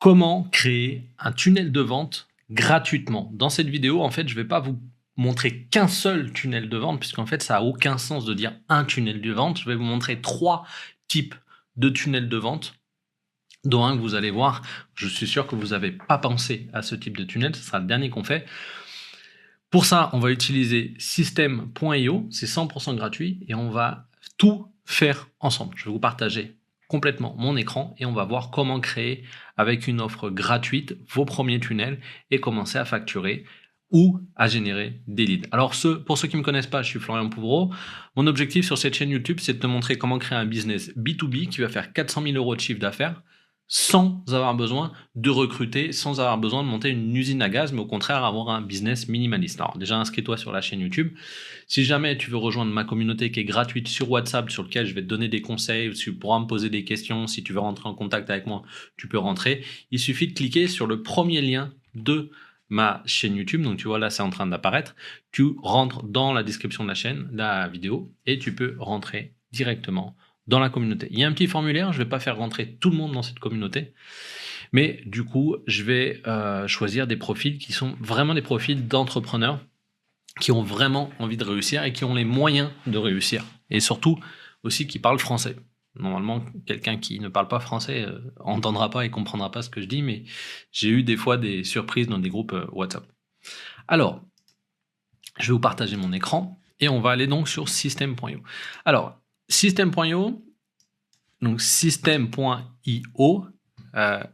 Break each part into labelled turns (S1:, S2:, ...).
S1: comment créer un tunnel de vente gratuitement. Dans cette vidéo, en fait, je ne vais pas vous montrer qu'un seul tunnel de vente, puisqu'en fait, ça n'a aucun sens de dire un tunnel de vente. Je vais vous montrer 3 types de tunnels de vente, dont un que vous allez voir. Je suis sûr que vous n'avez pas pensé à ce type de tunnel. Ce sera le dernier qu'on fait. Pour ça, on va utiliser system.io. C'est 100% gratuit et on va tout faire ensemble. Je vais vous partager complètement mon écran et on va voir comment créer avec une offre gratuite vos premiers tunnels et commencer à facturer ou à générer des leads. Alors pour ceux qui ne me connaissent pas, je suis Florian Pouvreau. Mon objectif sur cette chaîne YouTube, c'est de te montrer comment créer un business B2B qui va faire 400 000 € de chiffre d'affaires sans avoir besoin de recruter, sans avoir besoin de monter une usine à gaz, mais au contraire avoir un business minimaliste. Alors déjà, inscris-toi sur la chaîne YouTube. Si jamais tu veux rejoindre ma communauté qui est gratuite sur WhatsApp, sur lequel je vais te donner des conseils, tu pourras me poser des questions, si tu veux rentrer en contact avec moi, tu peux rentrer. Il suffit de cliquer sur le premier lien de ma chaîne YouTube, donc tu vois là c'est en train d'apparaître, tu rentres dans la description de la chaîne, la vidéo, et tu peux rentrer directement dans la communauté. Il y a un petit formulaire, je ne vais pas faire rentrer tout le monde dans cette communauté, mais du coup, je vais choisir des profils qui sont vraiment des profils d'entrepreneurs qui ont vraiment envie de réussir et qui ont les moyens de réussir. Et surtout, aussi qui parlent français. Normalement, quelqu'un qui ne parle pas français entendra pas et comprendra pas ce que je dis, mais j'ai eu des fois des surprises dans des groupes WhatsApp. Alors, je vais vous partager mon écran et on va aller donc sur system.io. Alors, system.io, donc system.io,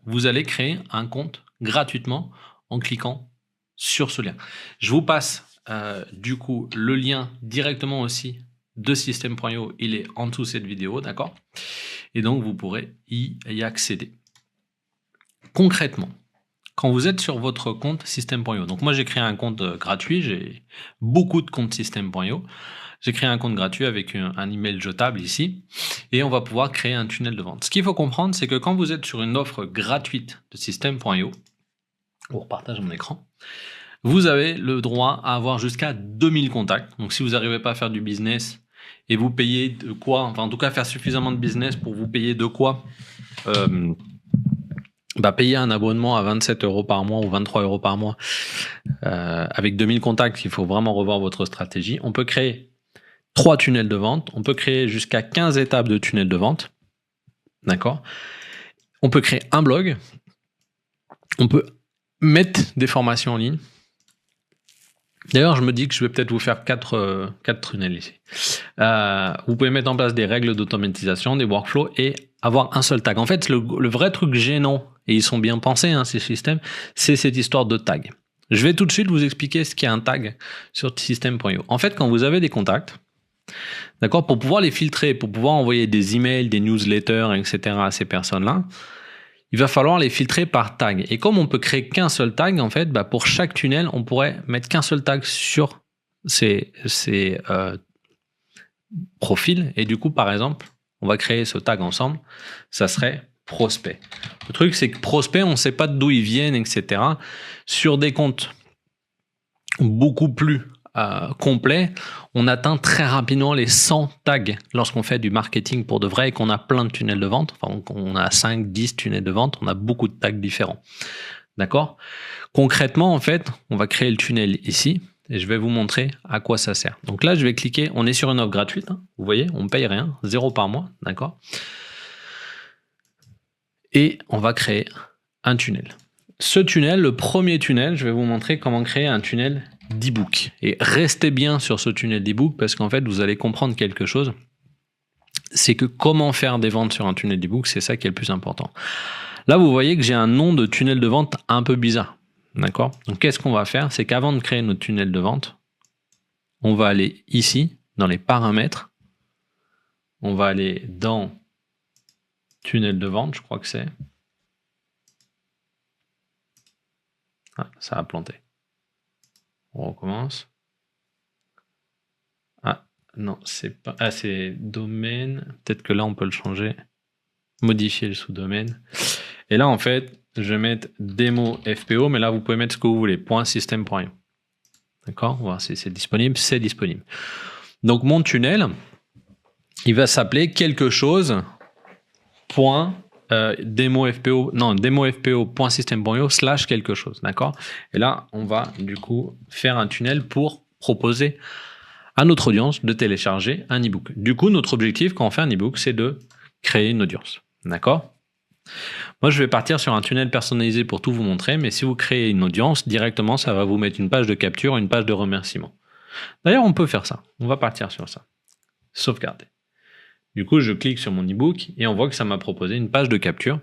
S1: vous allez créer un compte gratuitement en cliquant sur ce lien. Je vous passe du coup le lien directement aussi de system.io, il est en dessous de cette vidéo, d'accord? Et donc vous pourrez y accéder. Concrètement, quand vous êtes sur votre compte system.io, donc moi j'ai créé un compte gratuit, j'ai beaucoup de comptes system.io. J'ai créé un compte gratuit avec un email jetable ici et on va pouvoir créer un tunnel de vente. Ce qu'il faut comprendre, c'est que quand vous êtes sur une offre gratuite de system.io, on repartage mon écran, vous avez le droit à avoir jusqu'à 2000 contacts. Donc si vous n'arrivez pas à faire du business et vous payez de quoi, enfin en tout cas faire suffisamment de business pour vous payer de quoi payer un abonnement à 27 € par mois ou 23 € par mois avec 2000 contacts, il faut vraiment revoir votre stratégie. On peut créer 3 tunnels de vente, on peut créer jusqu'à 15 étapes de tunnels de vente, d'accord? On peut créer un blog, on peut mettre des formations en ligne. D'ailleurs, je me dis que je vais peut-être vous faire 4 tunnels ici. Vous pouvez mettre en place des règles d'automatisation, des workflows et avoir un seul tag. En fait, le vrai truc gênant, et ils sont bien pensés, ces systèmes, c'est cette histoire de tag. Je vais tout de suite vous expliquer ce qu'est un tag sur system.io. En fait, quand vous avez des contacts, d'accord, pour pouvoir les filtrer, pour pouvoir envoyer des emails, des newsletters, etc. à ces personnes-là, il va falloir les filtrer par tag. Et comme on peut créer qu'un seul tag, en fait, pour chaque tunnel, on pourrait mettre qu'un seul tag sur ces profils. Et du coup, par exemple, on va créer ce tag ensemble. Ça serait prospect. Le truc, c'est que prospect, on ne sait pas d'où ils viennent, etc. Sur des comptes beaucoup plus complet, on atteint très rapidement les 100 tags lorsqu'on fait du marketing pour de vrai et qu'on a plein de tunnels de vente. Enfin, on a 5, 10 tunnels de vente, on a beaucoup de tags différents. D'accord? Concrètement, en fait, on va créer le tunnel ici et je vais vous montrer à quoi ça sert. Donc là, je vais cliquer, on est sur une offre gratuite, vous voyez, on ne paye rien, 0 par mois, d'accord? Et on va créer un tunnel. Ce tunnel, le premier tunnel, je vais vous montrer comment créer un tunnel d'e-book. Et restez bien sur ce tunnel d'e-book parce qu'en fait, vous allez comprendre quelque chose. C'est que comment faire des ventes sur un tunnel d'e-book, c'est ça qui est le plus important. Là, vous voyez que j'ai un nom de tunnel de vente un peu bizarre. D'accord? Donc, qu'est-ce qu'on va faire? C'est qu'avant de créer notre tunnel de vente, on va aller ici, dans les paramètres. On va aller dans tunnel de vente, je crois que c'est. Ah, ça a planté. On recommence. Ah, non, c'est pas... Ah, c'est domaine. Peut-être que là, on peut le changer. Modifier le sous-domaine. Et là, en fait, je vais mettre démo FPO, mais là, vous pouvez mettre ce que vous voulez. .system.io. D'accord? On va voir si c'est disponible. C'est disponible. Donc, mon tunnel, il va s'appeler quelque chose. demofpo.system.io / quelque chose, d'accord? Et là, on va du coup faire un tunnel pour proposer à notre audience de télécharger un e-book. Du coup, notre objectif quand on fait un e-book, c'est de créer une audience, d'accord? Moi, je vais partir sur un tunnel personnalisé pour tout vous montrer, mais si vous créez une audience, directement, ça va vous mettre une page de capture, une page de remerciement. D'ailleurs, on peut faire ça. On va partir sur ça. Sauvegarder. Du coup, je clique sur mon e-book et on voit que ça m'a proposé une page de capture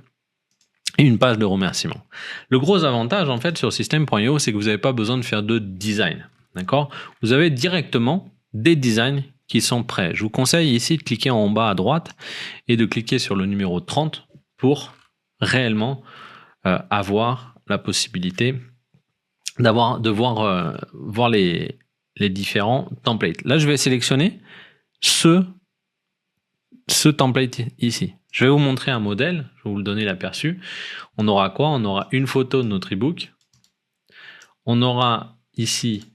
S1: et une page de remerciement. Le gros avantage, en fait, sur System.io, c'est que vous n'avez pas besoin de faire de design. D'accord? Vous avez directement des designs qui sont prêts. Je vous conseille ici de cliquer en bas à droite et de cliquer sur le numéro 30 pour réellement avoir la possibilité de voir les différents templates. Là, je vais sélectionner ce template ici. Je vais vous montrer un modèle, je vais vous le donner l'aperçu. On aura quoi? On aura une photo de notre e-book. On aura ici,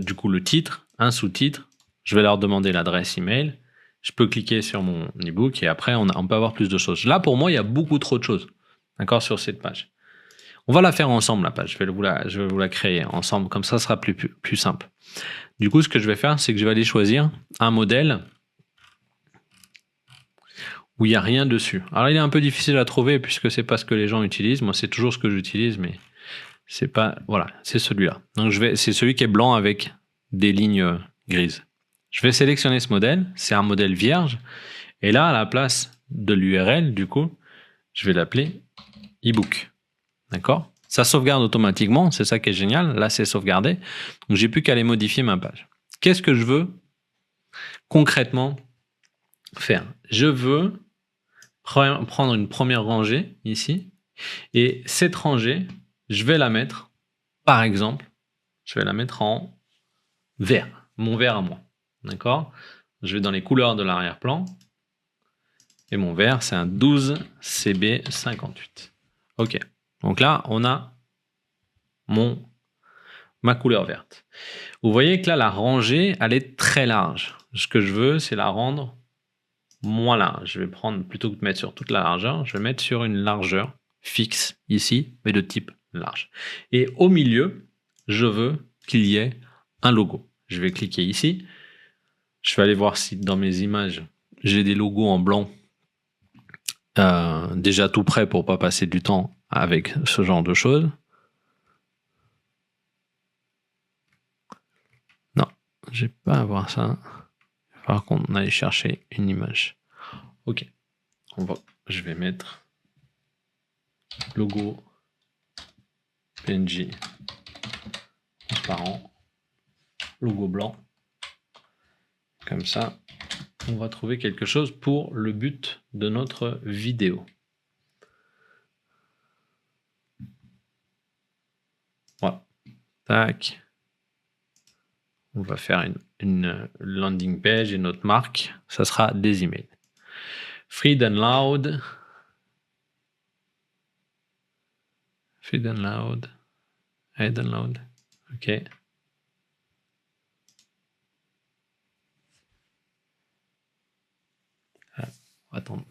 S1: du coup, le titre, un sous-titre. Je vais leur demander l'adresse email. Je peux cliquer sur mon e-book et après, on peut avoir plus de choses. Là, pour moi, il y a beaucoup trop de choses, d'accord, sur cette page. On va la faire ensemble, la page. Je vais vous la créer ensemble. Comme ça sera plus simple. Du coup, ce que je vais faire, c'est que je vais aller choisir un modèle où il n'y a rien dessus. Alors, il est un peu difficile à trouver puisque c'est pas ce que les gens utilisent. Moi, c'est toujours ce que j'utilise, mais c'est pas... Voilà, c'est celui-là. Donc, c'est celui qui est blanc avec des lignes grises. Je vais sélectionner ce modèle. C'est un modèle vierge. Et là, à la place de l'URL, du coup, je vais l'appeler e-book. D'accord? Ça sauvegarde automatiquement. C'est ça qui est génial. Là, c'est sauvegardé. Donc, j'ai plus qu'à aller modifier ma page. Qu'est-ce que je veux concrètement faire? Je veux prendre une première rangée ici et cette rangée, je vais la mettre, par exemple, je vais la mettre en vert, mon vert à moi, d'accord? Je vais dans les couleurs de l'arrière-plan et mon vert, c'est un 12 CB58. Ok, donc là, on a ma couleur verte. Vous voyez que là, la rangée, elle est très large. Ce que je veux, c'est la rendre moins large. Je vais prendre, plutôt que de mettre sur toute la largeur, je vais mettre sur une largeur fixe ici, mais de type large. Et au milieu, je veux qu'il y ait un logo. Je vais cliquer ici. Je vais aller voir si dans mes images, j'ai des logos en blanc déjà tout prêt pour pas passer du temps avec ce genre de choses. Non, je vais pas avoir ça. Il va falloir qu'on aille chercher une image. Ok, je vais mettre logo PNG transparent, logo blanc. Comme ça, on va trouver quelque chose pour le but de notre vidéo. Voilà. Tac. On va faire une landing page et notre marque, ça sera des emails. Free download. Free download. Hey, download. OK. On va attendre.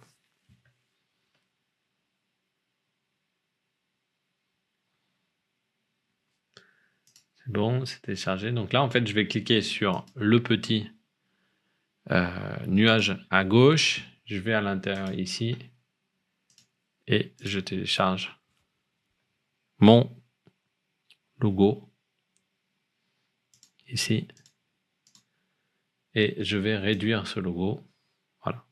S1: C'est bon, c'est téléchargé. Donc là, en fait, je vais cliquer sur le petit nuage à gauche. Je vais à l'intérieur ici et je télécharge mon logo ici et je vais réduire ce logo. Voilà.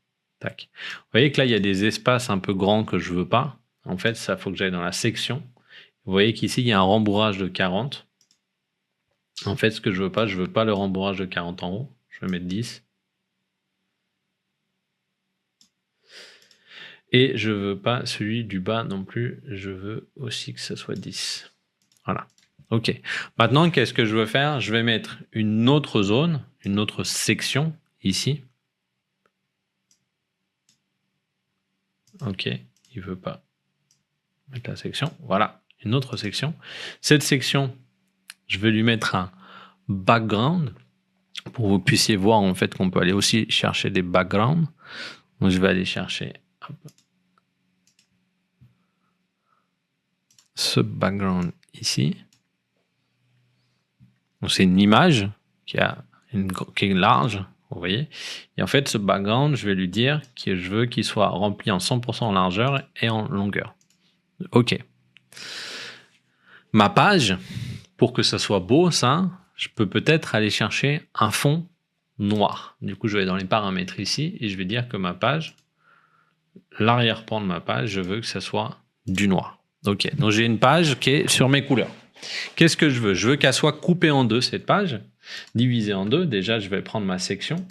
S1: Tac. Vous voyez que là, il y a des espaces un peu grands que je veux pas. En fait, ça faut que j'aille dans la section. Vous voyez qu'ici, il y a un rembourrage de 40. En fait, ce que je veux pas le rembourrage de 40 en haut. Je vais mettre 10. Et je veux pas celui du bas non plus. Je veux aussi que ce soit 10. Voilà. OK. Maintenant, qu'est-ce que je veux faire? Je vais mettre une autre zone, une autre section ici. OK. Il veut pas mettre la section. Voilà. Une autre section. Cette section, je vais lui mettre un background pour que vous puissiez voir en fait qu'on peut aller aussi chercher des backgrounds. Donc, je vais aller chercher ce background ici. Donc c'est une image qui est large, vous voyez. Et en fait, ce background, je vais lui dire que je veux qu'il soit rempli en 100% en largeur et en longueur. OK. Ma page, pour que ça soit beau, ça, je peux peut-être aller chercher un fond noir. Du coup, je vais dans les paramètres ici et je vais dire que ma page, l'arrière-plan de ma page, je veux que ça soit du noir. OK. Donc j'ai une page qui est sur mes couleurs. Qu'est-ce que je veux? Je veux qu'elle soit coupée en deux, cette page, divisée en deux. Déjà, je vais prendre ma section.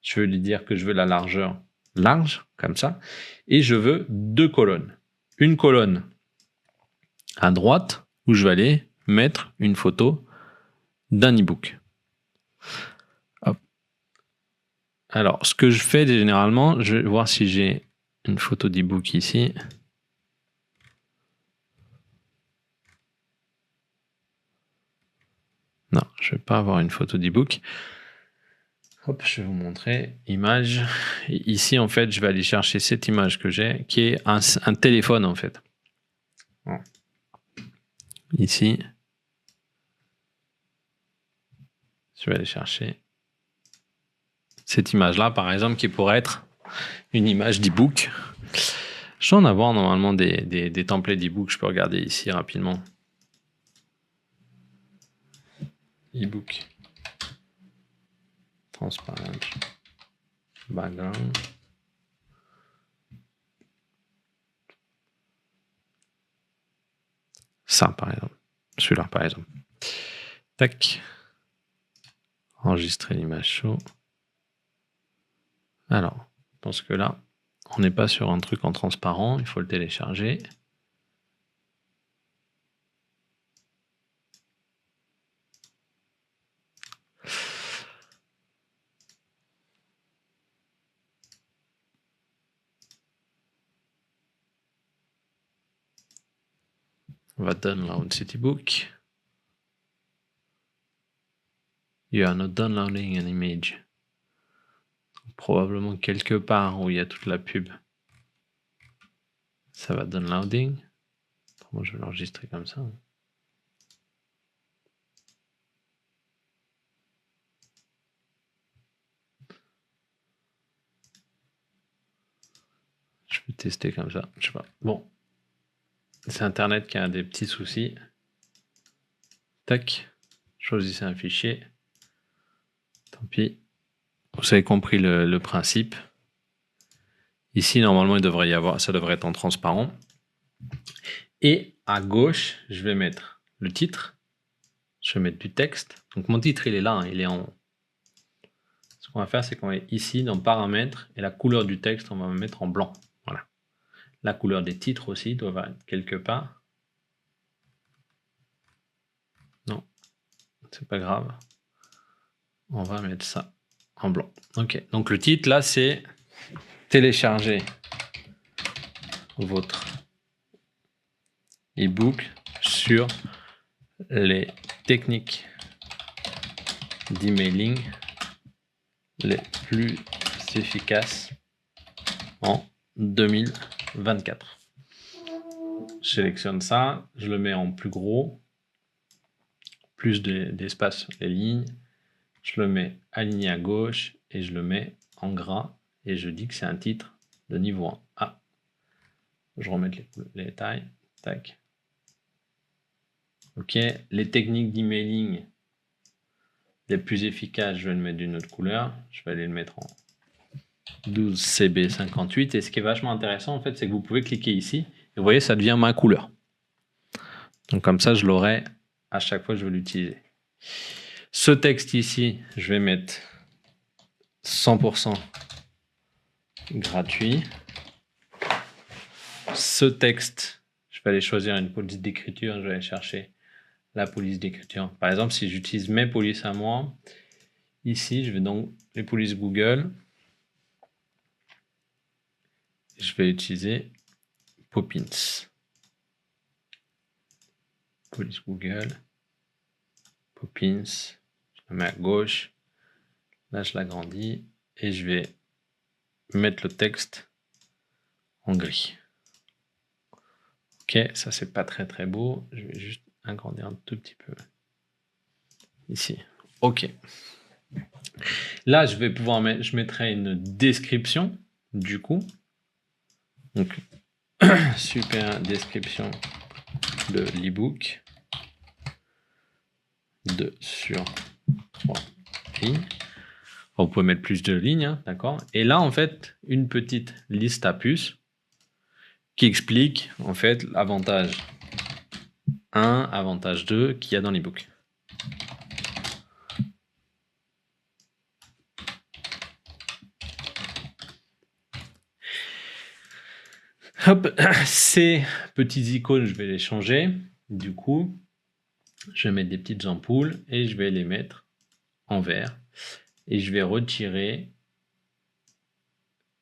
S1: Je veux lui dire que je veux la largeur large, comme ça. Et je veux deux colonnes. Une colonne à droite, où je vais aller mettre une photo d'un e-book. Hop. Alors, ce que je fais généralement, je vais voir si j'ai une photo d'e-book ici. Non, je ne vais pas avoir une photo d'e-book. Hop, je vais vous montrer. Image. Et ici, en fait, je vais aller chercher cette image que j'ai, qui est un téléphone, en fait. Ici. Je vais aller chercher cette image-là, par exemple, qui pourrait être une image d'e-book. Je dois en avoir normalement des templates d'e-book. Je peux regarder ici rapidement. E-book. Transparent. Background. Ça, par exemple. Celui-là, par exemple. Tac. Enregistrer l'image show. Alors, je pense que là, on n'est pas sur un truc en transparent. Il faut le télécharger. On va download cet e-book. You are not downloading an image. Probablement quelque part où il y a toute la pub. Ça va downloading. Moi, je vais l'enregistrer comme ça. Je peux tester comme ça. Je sais pas. Bon. C'est Internet qui a des petits soucis. Tac. Choisissez un fichier. Tant pis. Vous avez compris le principe. Ici, normalement, il devrait y avoir, ça devrait être en transparent. Et à gauche, je vais mettre le titre. Je vais mettre du texte. Donc mon titre, il est là, hein, il est en haut. Ce qu'on va faire, c'est qu'on va ici dans paramètres et la couleur du texte, on va le mettre en blanc. Voilà. La couleur des titres aussi doit être quelque part. Non, c'est pas grave. On va mettre ça en blanc. Ok. Donc le titre là, c'est télécharger votre e-book sur les techniques d'emailing les plus efficaces en 2024. Je sélectionne ça, je le mets en plus gros, plus d'espace sur les lignes, je le mets aligné à gauche et je le mets en gras et je dis que c'est un titre de niveau 1. Ah, je remets les tailles, tac. Ok, les techniques d'emailing les plus efficaces, je vais le mettre d'une autre couleur, je vais aller le mettre en 12CB58 et ce qui est vachement intéressant en fait, c'est que vous pouvez cliquer ici et vous voyez, ça devient ma couleur. Donc comme ça, je l'aurai à chaque fois que je veux l'utiliser. Ce texte ici, je vais mettre 100% gratuit. Ce texte, je vais aller choisir une police d'écriture, je vais aller chercher la police d'écriture. Par exemple, si j'utilise mes polices à moi, ici, je vais donc les polices Google. Je vais utiliser Poppins. Police Google. Poppins. Je la mets à gauche. Là, je l'agrandis. Et je vais mettre le texte en gris. Ok. Ok, ça c'est pas très très beau. Je vais juste agrandir un tout petit peu. Ici. Ok. Là, je vais pouvoir mettre, je mettrai une description du coup. Donc, super description de l'ebook sur 3 lignes. Vous pouvez mettre plus de lignes, hein, d'accord? Et là, en fait, une petite liste à puces qui explique en fait l'avantage 1, avantage 2 qu'il y a dans l'ebook. Hop, ces petits icônes, je vais les changer. Du coup, je vais mettre des petites ampoules et je vais les mettre en vert. Et je vais retirer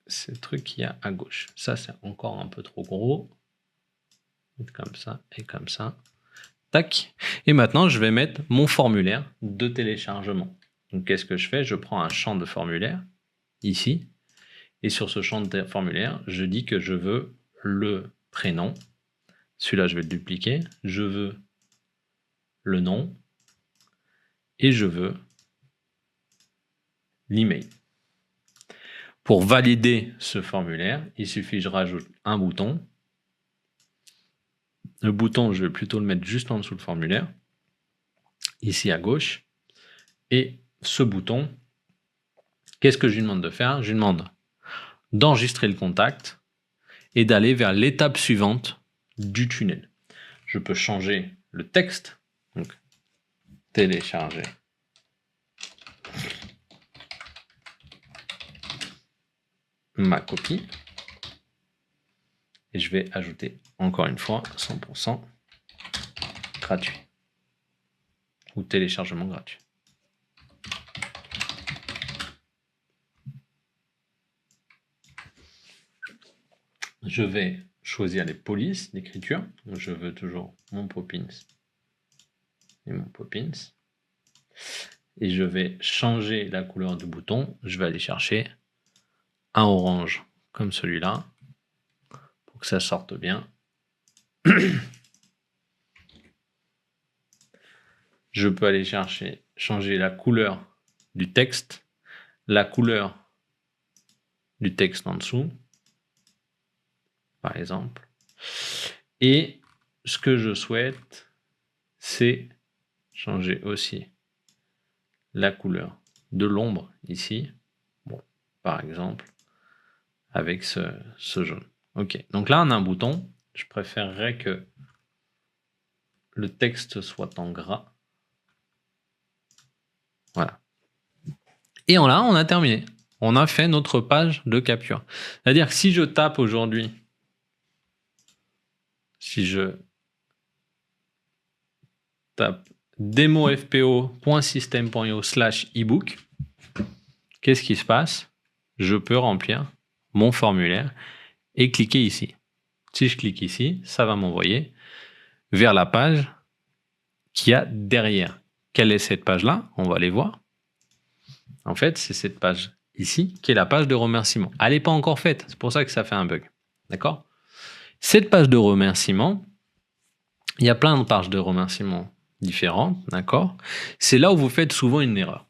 S1: ce truc qu'il y a à gauche. Ça, c'est encore un peu trop gros. Comme ça et comme ça. Tac. Et maintenant, je vais mettre mon formulaire de téléchargement. Donc, qu'est-ce que je fais? Je prends un champ de formulaire, ici. Et sur ce champ de formulaire, je dis que je veux le prénom. Celui-là, je vais le dupliquer. Je veux le nom. Et je veux l'email. Pour valider ce formulaire, il suffit que je rajoute un bouton. Le bouton, je vais plutôt le mettre juste en dessous le formulaire, ici à gauche. Et ce bouton, qu'est-ce que je lui demande de faire? Je lui demande d'enregistrer le contact et d'aller vers l'étape suivante du tunnel. Je peux changer le texte, donc télécharger ma copie. Et je vais ajouter encore une fois 100% gratuit ou téléchargement gratuit. Je vais choisir les polices d'écriture. Je veux toujours mon Poppins et mon Poppins. Et je vais changer la couleur du bouton. Je vais aller chercher un orange comme celui-là pour que ça sorte bien. Je peux aller changer la couleur du texte, la couleur du texte en dessous, par exemple. Et ce que je souhaite, c'est changer aussi la couleur de l'ombre ici. Bon, par exemple, avec ce jaune. Ok, donc là, on a un bouton. Je préférerais que le texte soit en gras. Voilà. Et là, on a terminé. On a fait notre page de capture. C'est-à-dire que si je tape aujourd'hui, si je tape demofpo.system.io/ebook, qu'est-ce qui se passe? Je peux remplir mon formulaire et cliquer ici. Si je clique ici, ça va m'envoyer vers la page qu'il y a derrière. Quelle est cette page-là? On va aller voir. En fait, c'est cette page ici qui est la page de remerciement. Elle n'est pas encore faite, c'est pour ça que ça fait un bug. D'accord? Cette page de remerciement, il y a plein de pages de remerciement différentes, d'accord? C'est là où vous faites souvent une erreur.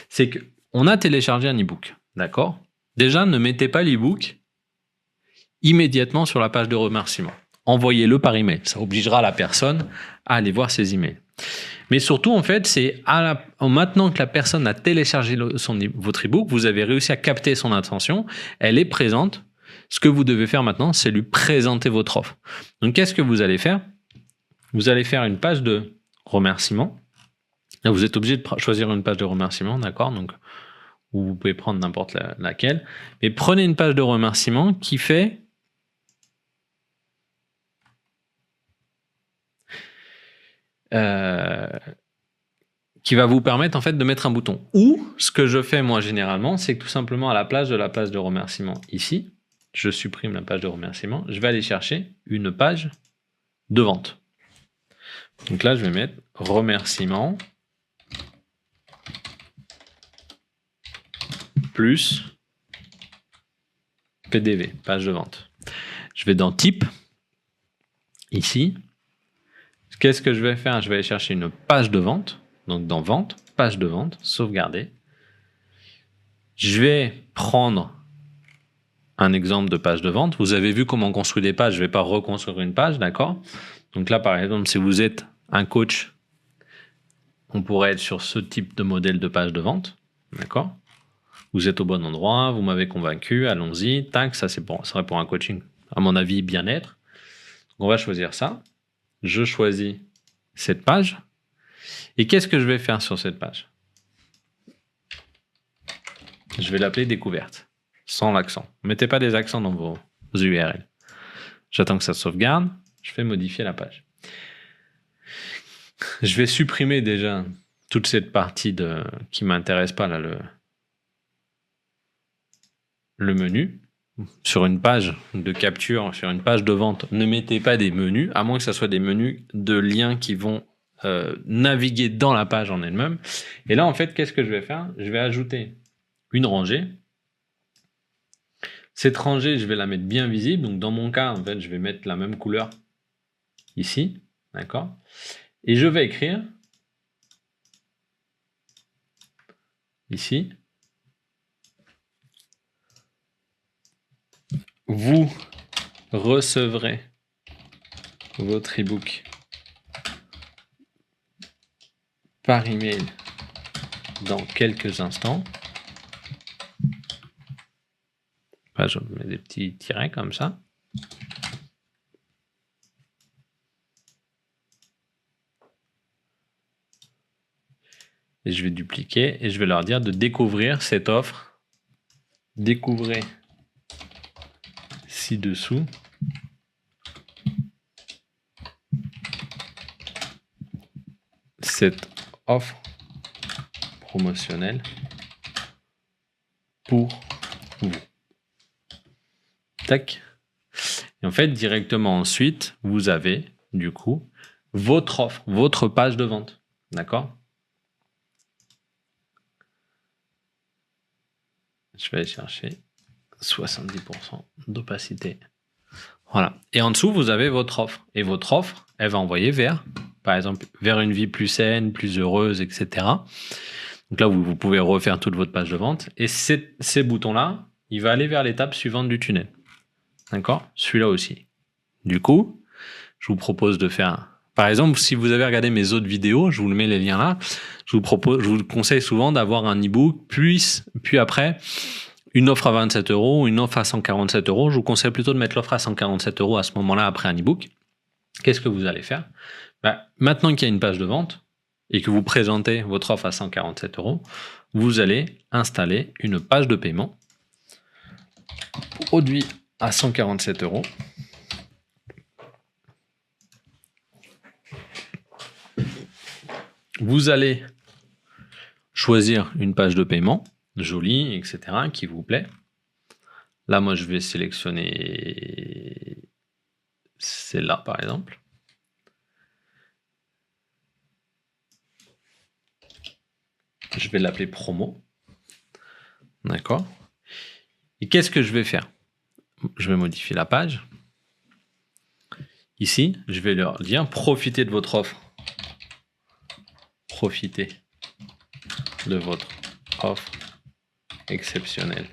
S1: C'est qu'on a téléchargé un e-book, d'accord? Déjà, ne mettez pas l'e-book immédiatement sur la page de remerciement. Envoyez-le par email. Ça obligera la personne à aller voir ses emails. Mais surtout, en fait, c'est maintenant que la personne a téléchargé votre e-book, vous avez réussi à capter son attention, elle est présente. Ce que vous devez faire maintenant, c'est lui présenter votre offre. Donc, qu'est-ce que vous allez faire? Vous allez faire une page de remerciement. Là, vous êtes obligé de choisir une page de remerciement, d'accord? Donc, vous pouvez prendre n'importe laquelle. Mais prenez une page de remerciement qui fait qui va vous permettre en fait de mettre un bouton. Ou ce que je fais moi généralement, c'est que tout simplement à la place de la page de remerciement ici, je supprime la page de remerciement, je vais aller chercher une page de vente. Donc là, je vais mettre remerciement plus PDV, page de vente. Je vais dans type ici, qu'est-ce que je vais faire? Je vais aller chercher une page de vente. Donc dans vente, page de vente, sauvegarder. Je vais prendre un exemple de page de vente. Vous avez vu comment on construit des pages. Je ne vais pas reconstruire une page, d'accord? Donc là, par exemple, si vous êtes un coach, on pourrait être sur ce type de modèle de page de vente, d'accord? Vous êtes au bon endroit, vous m'avez convaincu, allons-y, tac, ça serait pour un coaching, à mon avis, bien-être. On va choisir ça. Je choisis cette page. Et qu'est-ce que je vais faire sur cette page? Je vais l'appeler découverte, sans l'accent. Ne mettez pas des accents dans vos URL. J'attends que ça sauvegarde. Je fais modifier la page. Je vais supprimer déjà toute cette partie qui ne m'intéresse pas, là, le menu. Sur une page de capture, sur une page de vente, ne mettez pas des menus, à moins que ce soit des menus de liens qui vont naviguer dans la page en elle-même. Et là, en fait, qu'est-ce que je vais faire? Je vais ajouter une rangée. Cette rangée, je vais la mettre bien visible. Donc, dans mon cas, en fait, je vais mettre la même couleur ici. D'accord? Et je vais écrire ici. Vous recevrez votre ebook par email dans quelques instants. Enfin, je mets des petits tirets comme ça. Et je vais dupliquer et je vais leur dire de découvrir cette offre. Découvrez ci-dessous cette offre promotionnelle pour vous. Tac. Et en fait, directement ensuite, vous avez du coup votre offre, votre page de vente. D'accord? Je vais aller chercher 70% d'opacité. Voilà. Et en dessous, vous avez votre offre. Et votre offre, elle va envoyer par exemple, vers une vie plus saine, plus heureuse, etc. Donc là, vous pouvez refaire toute votre page de vente. Et ces boutons-là, il va aller vers l'étape suivante du tunnel. D'accord? Celui-là aussi. Du coup, je vous propose de faire... Par exemple, si vous avez regardé mes autres vidéos, je vous mets les liens là, je vous conseille souvent d'avoir un e-book, puis après, une offre à 27 €, une offre à 147 €. Je vous conseille plutôt de mettre l'offre à 147 € à ce moment-là, après un e-book. Qu'est-ce que vous allez faire? Maintenant qu'il y a une page de vente et que vous présentez votre offre à 147 €, vous allez installer une page de paiement. Produit à 147 €. Vous allez choisir une page de paiement jolie, etc., qui vous plaît. Là, moi, je vais sélectionner celle-là, par exemple. Je vais l'appeler promo. D'accord? Et qu'est-ce que je vais faire? Je vais modifier la page. Ici, je vais leur dire profitez de votre offre. Profitez de votre offre exceptionnelle.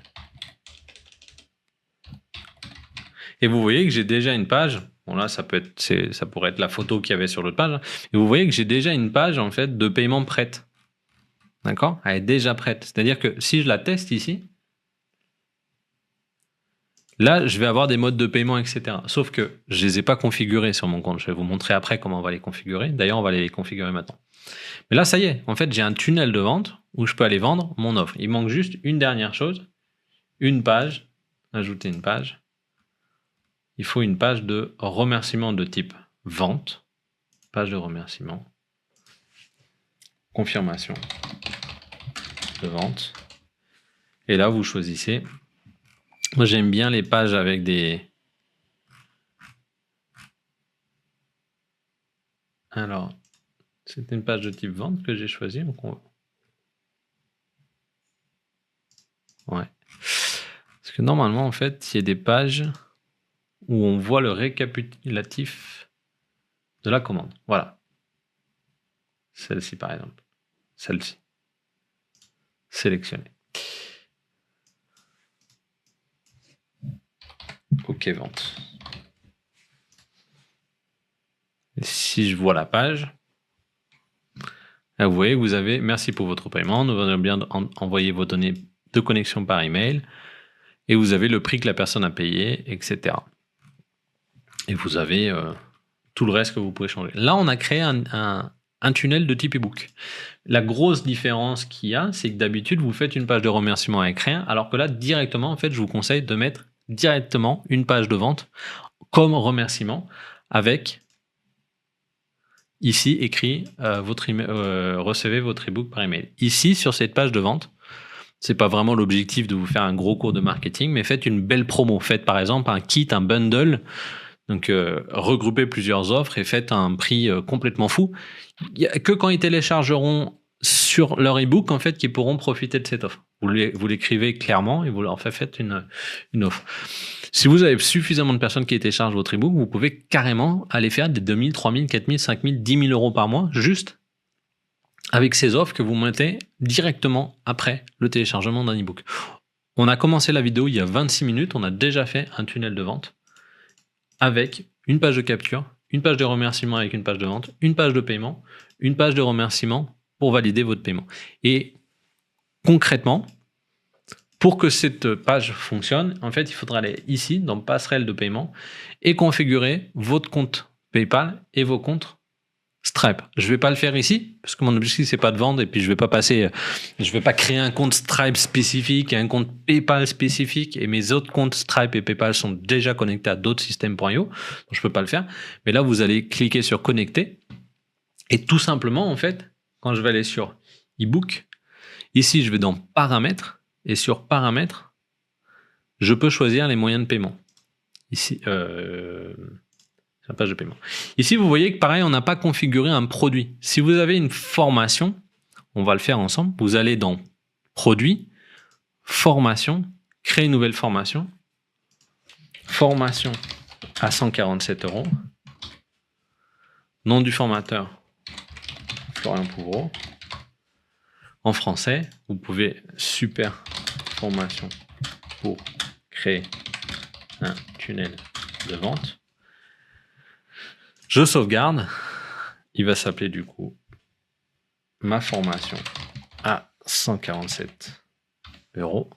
S1: Et vous voyez que j'ai déjà une page. Bon là, ça pourrait être la photo qu'il y avait sur l'autre page. Et vous voyez que j'ai déjà une page en fait de paiement prête. D'accord? Elle est déjà prête. C'est-à-dire que si je la teste ici, là, je vais avoir des modes de paiement, etc. Sauf que je ne les ai pas configurés sur mon compte. Je vais vous montrer après comment on va les configurer. D'ailleurs, on va les configurer maintenant. Mais là, ça y est. En fait, j'ai un tunnel de vente où je peux aller vendre mon offre. Il manque juste une dernière chose. Une page. Ajouter une page. Il faut une page de remerciement de type vente. Page de remerciement. Confirmation de vente. Et là, vous choisissez. Moi, j'aime bien les pages avec des... Alors, c'était une page de type vente que j'ai choisie. Donc ouais. Parce que normalement, en fait, il y a des pages où on voit le récapitulatif de la commande. Voilà. Celle-ci, par exemple. Celle-ci. Sélectionnée. OK, vente. Et si je vois la page, là, vous voyez, vous avez « Merci pour votre paiement. Nous allons bien envoyer vos données de connexion par email. » Et vous avez le prix que la personne a payé, etc. Et vous avez tout le reste que vous pouvez changer. Là, on a créé un tunnel de type ebook. La grosse différence qu'il y a, c'est que d'habitude, vous faites une page de remerciement avec rien, alors que là, directement, en fait, je vous conseille de mettre directement une page de vente comme remerciement avec ici écrit recevez votre ebook par email. Ici, sur cette page de vente, c'est pas vraiment l'objectif de vous faire un gros cours de marketing, mais faites une belle promo. Faites par exemple un kit, un bundle. Donc, regroupez plusieurs offres et faites un prix complètement fou. Il n'y a que quand ils téléchargeront sur leur ebook, en fait, qu'ils pourront profiter de cette offre. Vous l'écrivez clairement et vous leur faites une offre. Si vous avez suffisamment de personnes qui téléchargent votre ebook, vous pouvez carrément aller faire des 2000, 3000, 4000, 5000, 10 000 euros par mois, juste avec ces offres que vous mettez directement après le téléchargement d'un ebook. On a commencé la vidéo il y a 26 minutes, on a déjà fait un tunnel de vente avec une page de capture, une page de remerciement avec une page de vente, une page de paiement, une page de remerciement pour valider votre paiement. Et concrètement, pour que cette page fonctionne, en fait, il faudra aller ici, dans passerelle de paiement, et configurer votre compte PayPal et vos comptes Stripe. Je ne vais pas le faire ici, parce que mon objectif, c'est pas de vendre, et puis je vais pas créer un compte Stripe spécifique et un compte PayPal spécifique, et mes autres comptes Stripe et PayPal sont déjà connectés à d'autres systèmes.io, donc je peux pas le faire. Mais là, vous allez cliquer sur connecter, et tout simplement, en fait, quand je vais aller sur ebook, ici, je vais dans paramètres, et sur paramètres, je peux choisir les moyens de paiement. Ici, la page de paiement. Ici, vous voyez que pareil, on n'a pas configuré un produit. Si vous avez une formation, on va le faire ensemble. Vous allez dans produit, formation, créer une nouvelle formation. Formation à 147 €. Nom du formateur, Florian Pouvreau. En français, vous pouvez super formation pour créer un tunnel de vente. Je sauvegarde. Il va s'appeler du coup ma formation à 147 €.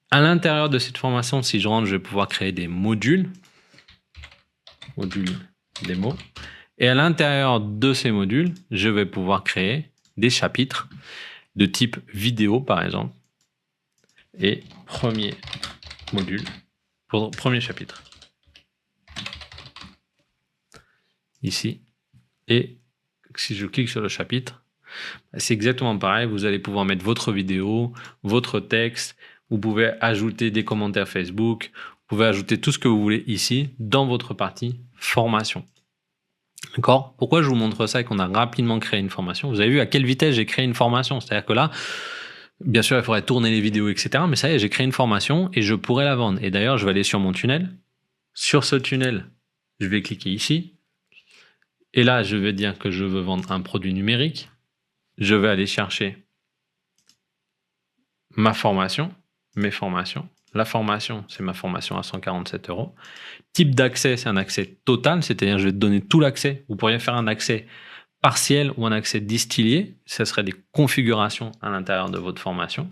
S1: À l'intérieur de cette formation, si je rentre, je vais pouvoir créer des modules démo. Et à l'intérieur de ces modules, je vais pouvoir créer des chapitres de type vidéo, par exemple. Et premier module, pour premier chapitre. Ici. Et si je clique sur le chapitre, c'est exactement pareil. Vous allez pouvoir mettre votre vidéo, votre texte. Vous pouvez ajouter des commentaires Facebook. Vous pouvez ajouter tout ce que vous voulez ici dans votre partie formation. D'accord ? Pourquoi je vous montre ça et qu'on a rapidement créé une formation ? Vous avez vu à quelle vitesse j'ai créé une formation ? C'est-à-dire que là, bien sûr, il faudrait tourner les vidéos, etc. Mais ça y est, j'ai créé une formation et je pourrais la vendre. Et d'ailleurs, je vais aller sur mon tunnel. Sur ce tunnel, je vais cliquer ici. Et là, je vais dire que je veux vendre un produit numérique. Je vais aller chercher ma formation, mes formations. La formation, c'est ma formation à 147 €. Type d'accès, c'est un accès total, c'est-à-dire je vais te donner tout l'accès. Vous pourriez faire un accès partiel ou un accès distillé. Ce serait des configurations à l'intérieur de votre formation.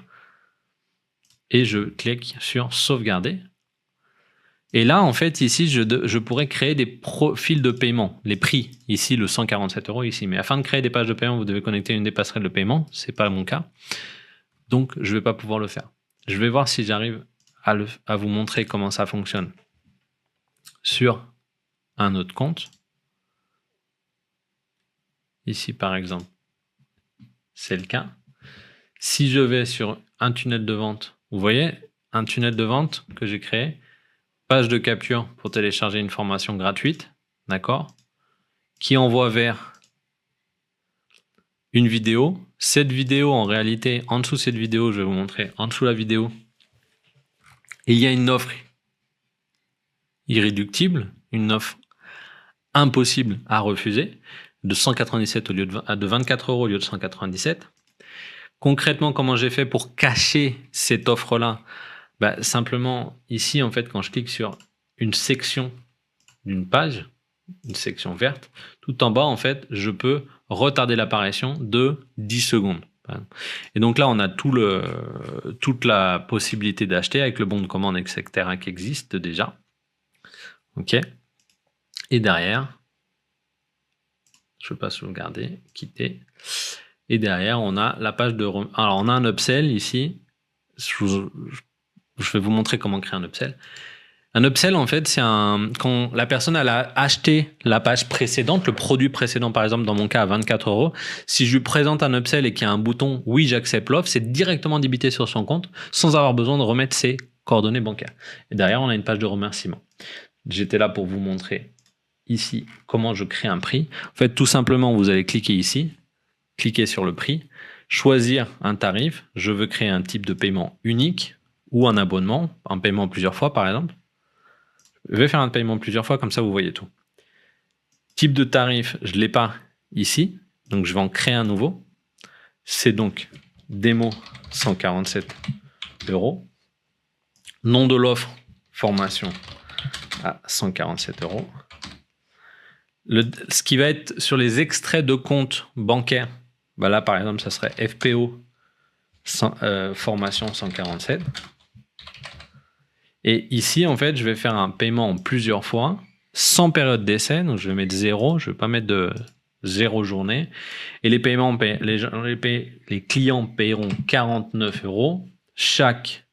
S1: Et je clique sur sauvegarder. Et là, en fait, ici, je pourrais créer des profils de paiement, les prix. Ici, le 147 € ici. Mais afin de créer des pages de paiement, vous devez connecter une des passerelles de paiement. Ce n'est pas mon cas. Donc, je ne vais pas pouvoir le faire. Je vais voir si j'arrive à vous montrer comment ça fonctionne sur un autre compte. Ici, par exemple, c'est le cas. Si je vais sur un tunnel de vente, vous voyez, un tunnel de vente que j'ai créé, page de capture pour télécharger une formation gratuite, d'accord, qui envoie vers une vidéo. Cette vidéo, en réalité, en dessous de cette vidéo, je vais vous montrer, en dessous de la vidéo, il y a une offre irréductible, une offre impossible à refuser, de 197 de 24 € au lieu de 197. Concrètement, comment j'ai fait pour cacher cette offre-là? Simplement, ici, en fait, quand je clique sur une section d'une page, une section verte, tout en bas, en fait, je peux retarder l'apparition de 10 secondes. Et donc là, on a toute la possibilité d'acheter avec le bon de commande, etc., qui existe déjà. OK. Et derrière, je ne veux pas sauvegarder, quitter. Et derrière, on a la page de... Alors, on a un upsell ici. Je vais vous montrer comment créer un upsell. Un upsell, en fait, c'est quand la personne elle a acheté la page précédente, le produit précédent, par exemple, dans mon cas, à 24 €. Si je lui présente un upsell et qu'il y a un bouton « Oui, j'accepte l'offre », c'est directement débité sur son compte sans avoir besoin de remettre ses coordonnées bancaires. Et derrière, on a une page de remerciement. J'étais là pour vous montrer ici comment je crée un prix. En fait, tout simplement, vous allez cliquer ici, cliquer sur le prix, choisir un tarif. Je veux créer un type de paiement unique ou un abonnement, un paiement plusieurs fois, par exemple. Je vais faire un paiement plusieurs fois, comme ça vous voyez tout. Type de tarif, je ne l'ai pas ici, donc je vais en créer un nouveau. C'est donc démo 147 €. Nom de l'offre, formation à 147 €. Ce qui va être sur les extraits de compte bancaire, là par exemple, ça serait FPO formation 147. Et ici, en fait, je vais faire un paiement en plusieurs fois, sans période d'essai. Donc, je vais mettre 0. Je ne vais pas mettre de 0 journée. Et les paiements, les clients paieront 49 € chaque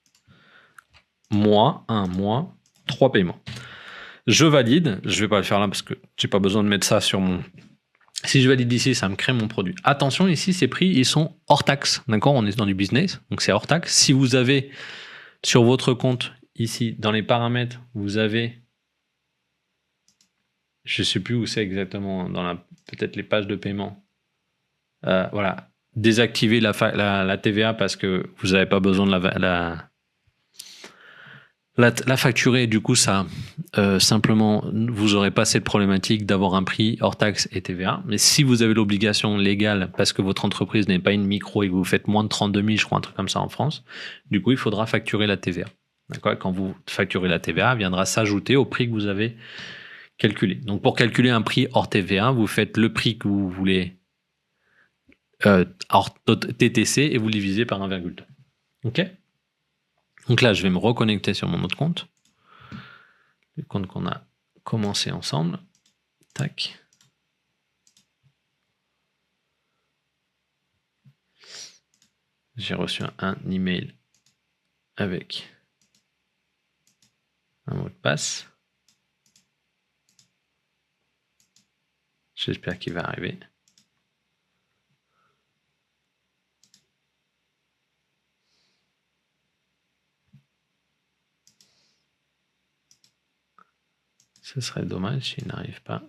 S1: mois, un mois, 3 paiements. Je valide. Je ne vais pas le faire là parce que je n'ai pas besoin de mettre ça sur mon... Si je valide ici, ça me crée mon produit. Attention, ici, ces prix, ils sont hors taxe. D'accord? On est dans du business, donc c'est hors taxe. Si vous avez sur votre compte... Ici, dans les paramètres, vous avez, je ne sais plus où c'est exactement, dans peut-être les pages de paiement. Voilà, désactiver la TVA parce que vous n'avez pas besoin de la facturer. Du coup, ça, simplement, vous n'aurez pas cette problématique d'avoir un prix hors taxe et TVA. Mais si vous avez l'obligation légale parce que votre entreprise n'est pas une micro et que vous faites moins de 32 000, je crois, un truc comme ça en France, du coup, il faudra facturer la TVA. D'accord. Quand vous facturez la TVA, elle viendra s'ajouter au prix que vous avez calculé. Donc, pour calculer un prix hors TVA, vous faites le prix que vous voulez hors TTC et vous le divisez par 1,2. OK. Donc là, je vais me reconnecter sur mon autre compte. Le compte qu'on a commencé ensemble. Tac. J'ai reçu un email avec un mot de passe. J'espère qu'il va arriver. Ce serait dommage s'il n'arrive pas.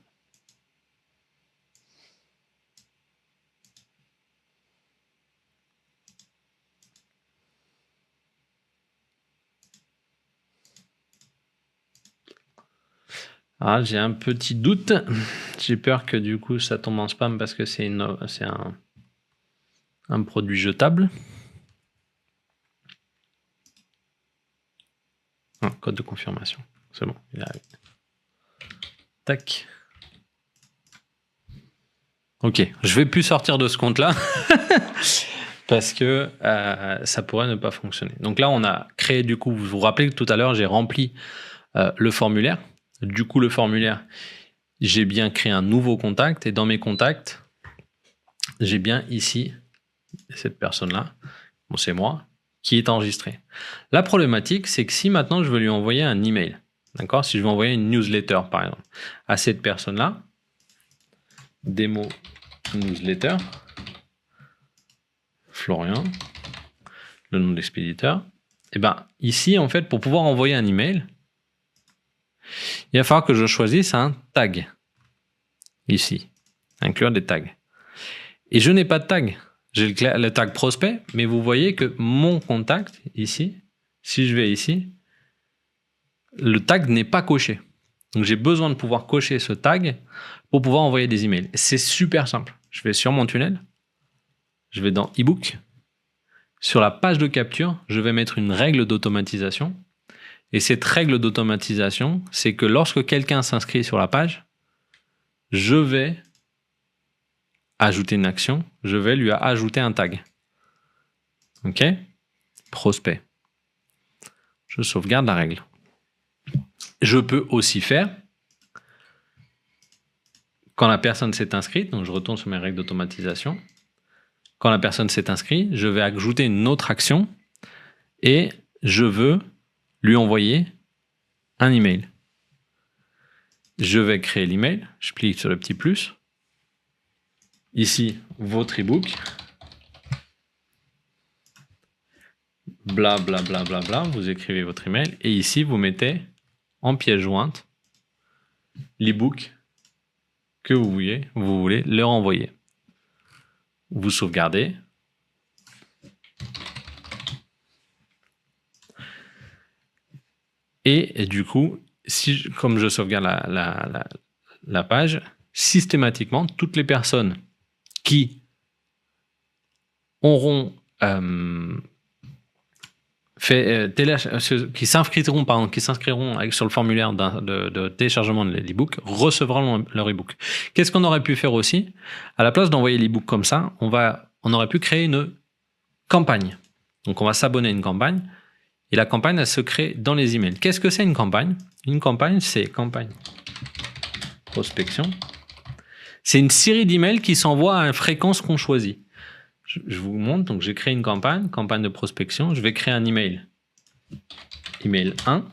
S1: Ah, j'ai un petit doute. J'ai peur que du coup ça tombe en spam parce que c'est un produit jetable. Ah, code de confirmation. C'est bon, il arrive. Tac. Ok, je vais plus sortir de ce compte-là parce que ça pourrait ne pas fonctionner. Donc là, on a créé du coup, vous vous rappelez que tout à l'heure, j'ai rempli le formulaire. Du coup, le formulaire, j'ai bien créé un nouveau contact et dans mes contacts, j'ai bien ici cette personne-là, bon, c'est moi, qui est enregistrée. La problématique, c'est que si maintenant je veux lui envoyer un email, d'accord, si je veux envoyer une newsletter par exemple à cette personne-là, démo newsletter, Florian, le nom de l'expéditeur, et bien ici en fait pour pouvoir envoyer un email, il va falloir que je choisisse un tag ici, inclure des tags. Et je n'ai pas de tag. J'ai le tag prospect, mais vous voyez que mon contact ici, si je vais ici, le tag n'est pas coché. Donc, j'ai besoin de pouvoir cocher ce tag pour pouvoir envoyer des emails. C'est super simple. Je vais sur mon tunnel. Je vais dans ebook. Sur la page de capture, je vais mettre une règle d'automatisation. Et cette règle d'automatisation, c'est que lorsque quelqu'un s'inscrit sur la page, je vais ajouter une action. Je vais lui ajouter un tag. OK? Prospect. Je sauvegarde la règle. Je peux aussi faire, quand la personne s'est inscrite, donc je retourne sur mes règles d'automatisation, quand la personne s'est inscrite, je vais ajouter une autre action et je veux lui envoyer un email. Je vais créer l'email, je clique sur le petit plus. Ici, votre ebook. Bla bla bla bla bla, vous écrivez votre email et ici vous mettez en pièce jointe l'ebook que vous voulez leur envoyer. Vous sauvegardez. Et du coup, comme je sauvegarde la page, systématiquement, toutes les personnes qui auront qui s'inscriront sur le formulaire de téléchargement de l'ebook recevront leur ebook. Qu'est-ce qu'on aurait pu faire aussi? À la place d'envoyer l'ebook comme ça, on aurait pu créer une campagne. Donc on va s'abonner à une campagne et la campagne elle se crée dans les emails. Qu'est-ce que c'est une campagne? Une campagne, c'est campagne prospection. C'est une série d'emails qui s'envoient à une fréquence qu'on choisit. Je vous montre, donc j'ai créé une campagne de prospection. Je vais créer un email. Email 1.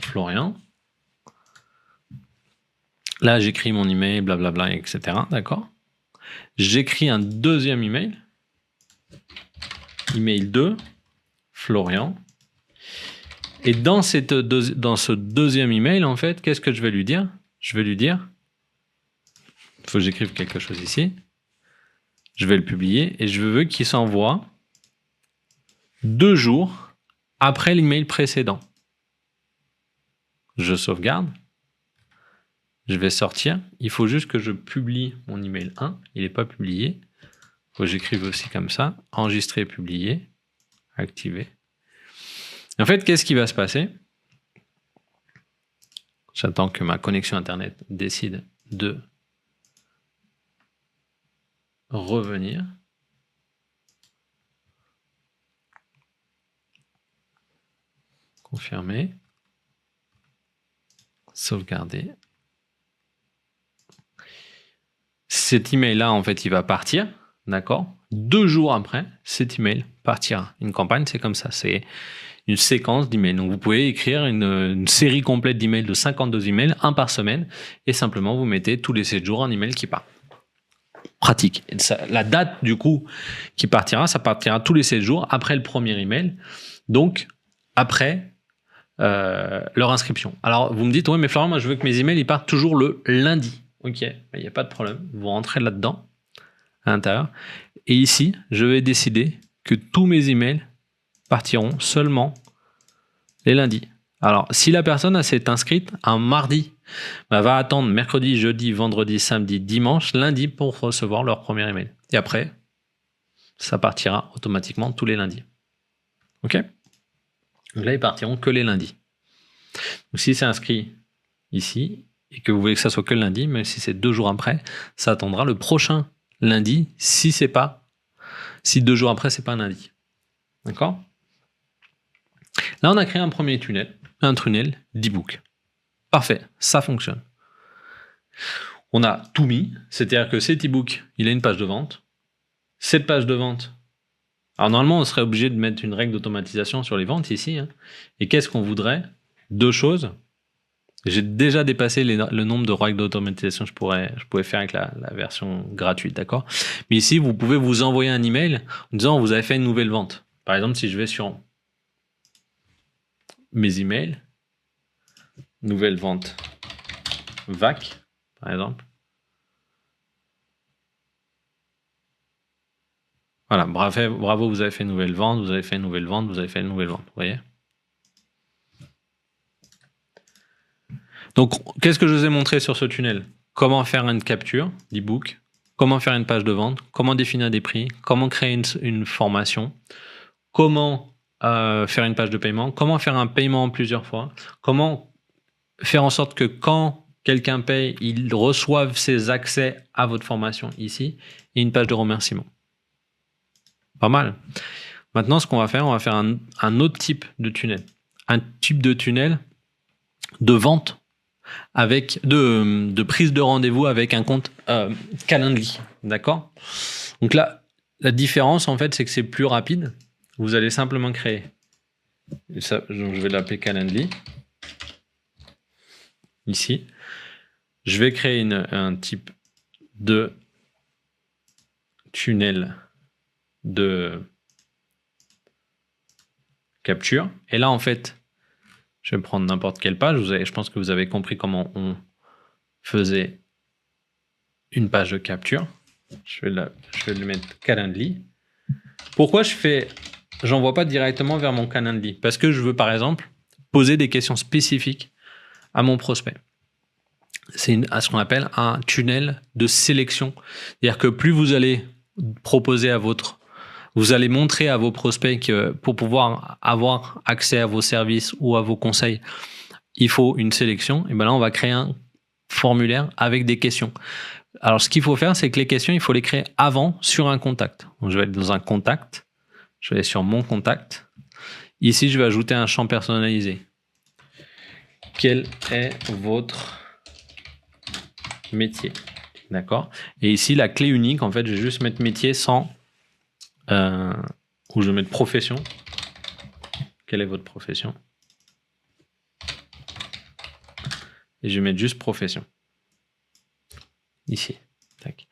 S1: Florian. Là, j'écris mon email, blablabla, etc. D'accord? J'écris un deuxième email. Email 2. Florian. Et dans ce deuxième email, en fait, qu'est-ce que je vais lui dire? Je vais lui dire, il faut que j'écrive quelque chose ici. Je vais le publier et je veux qu'il s'envoie 2 jours après l'email précédent. Je sauvegarde. Je vais sortir. Il faut juste que je publie mon email 1. Il n'est pas publié. Il faut que j'écrive aussi comme ça. Enregistrer, publier. Activer. En fait, qu'est-ce qui va se passer? J'attends que ma connexion Internet décide de revenir. Confirmer. Sauvegarder. Cet email-là, en fait, il va partir. D'accord? 2 jours après, cet email partira. Une campagne, c'est comme ça. C'est une séquence d'emails. Donc, vous pouvez écrire une série complète d'emails de 52 emails, un par semaine, et simplement, vous mettez tous les 7 jours un email qui part. Pratique. Et la date, du coup, qui partira, ça partira tous les 7 jours après le premier email. Donc, après leur inscription. Alors, vous me dites, oui, mais Florent, moi, je veux que mes emails, ils partent toujours le lundi. Ok, il n'y a pas de problème. Vous rentrez là-dedans, à l'intérieur. Et ici, je vais décider que tous mes emails partiront seulement les lundis. Alors, si la personne s'est inscrite un mardi, va attendre mercredi, jeudi, vendredi, samedi, dimanche, lundi pour recevoir leur premier email. Et après, ça partira automatiquement tous les lundis. Ok? Donc là, ils partiront que les lundis. Donc, si c'est inscrit ici et que vous voulez que ça soit que le lundi, même si c'est 2 jours après, ça attendra le prochain lundi si 2 jours après, c'est pas un lundi. D'accord? Là, on a créé un premier tunnel, un tunnel d'e-book. Parfait, ça fonctionne. On a tout mis, c'est-à-dire que cet e-book, il a une page de vente. Cette page de vente, alors normalement, on serait obligé de mettre une règle d'automatisation sur les ventes ici. Hein. Et qu'est-ce qu'on voudrait? 2 choses. J'ai déjà dépassé le nombre de règles d'automatisation que je pouvais faire avec la version gratuite, d'accord? Mais ici, vous pouvez vous envoyer un email en disant vous avez fait une nouvelle vente. Par exemple, si je vais sur mes emails, nouvelle vente VAC, par exemple. Voilà, bravo, vous avez fait une nouvelle vente, vous avez fait une nouvelle vente, vous avez fait une nouvelle vente, vous voyez? Donc, qu'est-ce que je vous ai montré sur ce tunnel? Comment faire une capture d'e-book, comment faire une page de vente, comment définir des prix, comment créer une formation, comment faire une page de paiement, comment faire un paiement en plusieurs fois, comment faire en sorte que quand quelqu'un paye, il reçoive ses accès à votre formation ici, et une page de remerciement. Pas mal. Maintenant, ce qu'on va faire, on va faire un autre type de tunnel. Un type de tunnel de vente avec de prise de rendez-vous avec un compte Calendly. D'accord? Donc là, la différence, en fait, c'est que c'est plus rapide. Vous allez simplement créer. Ça, donc je vais l'appeler Calendly. Ici. Je vais créer un type de tunnel de capture. Et là, en fait, je vais prendre n'importe quelle page. Je pense que vous avez compris comment on faisait une page de capture. Je vais lui mettre Calendly. Pourquoi j'envoie pas directement vers mon Calendly? Parce que je veux, par exemple, poser des questions spécifiques à mon prospect. C'est ce qu'on appelle un tunnel de sélection. C'est-à-dire que plus vous allez proposer vous allez montrer à vos prospects que pour pouvoir avoir accès à vos services ou à vos conseils, il faut une sélection. Et bien là, on va créer un formulaire avec des questions. Alors, ce qu'il faut faire, c'est que les questions, il faut les créer avant sur un contact. Donc, je vais être dans un contact. Je vais aller sur mon contact. Ici, je vais ajouter un champ personnalisé. Quel est votre métier? D'accord? Et ici, la clé unique, en fait, je vais juste mettre métier sans... ou je vais mettre profession. Quelle est votre profession? Et je vais mettre juste profession. Ici. Tac.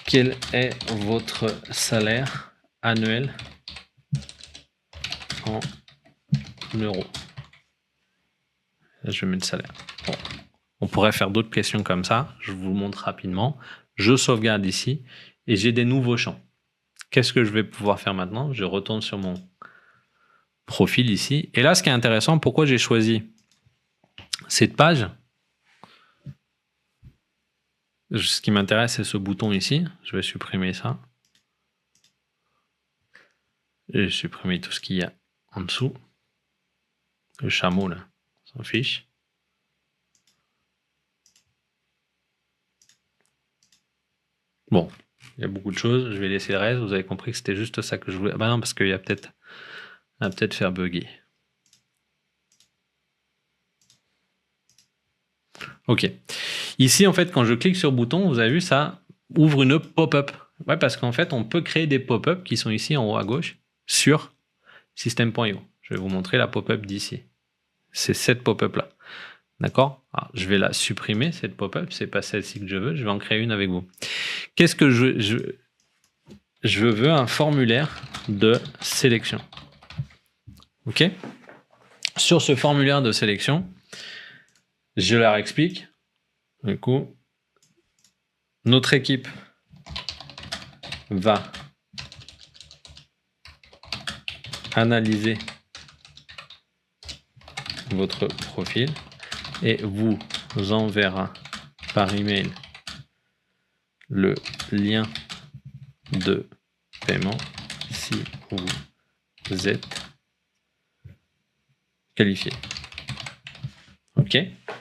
S1: Quel est votre salaire annuel en euros? Là, je vais mettre salaire. Bon. On pourrait faire d'autres questions comme ça. Je vous le montre rapidement. Je sauvegarde ici et j'ai des nouveaux champs. Qu'est-ce que je vais pouvoir faire maintenant? Je retourne sur mon profil ici. Et là, ce qui est intéressant, pourquoi j'ai choisi cette page? Ce qui m'intéresse, c'est ce bouton ici. Je vais supprimer ça. Je vais supprimer tout ce qu'il y a en dessous. Le chameau, là, on s'en fiche. Bon, il y a beaucoup de choses. Je vais laisser le reste. Vous avez compris que c'était juste ça que je voulais. Ah bah non, parce qu'il y a peut-être faire bugger. Ok. Ici, en fait, quand je clique sur le bouton, vous avez vu, ça ouvre une pop-up. Ouais, parce qu'en fait, on peut créer des pop-up qui sont ici en haut à gauche sur system.io. Je vais vous montrer la pop-up d'ici. C'est cette pop-up là. D'accord? Je vais la supprimer, cette pop-up. C'est pas celle-ci que je veux. Je vais en créer une avec vous. Qu'est-ce que je veux un formulaire de sélection. Ok? Sur ce formulaire de sélection, je leur explique. Du coup, notre équipe va analyser votre profil et vous enverra par email le lien de paiement si vous êtes qualifié. Ok?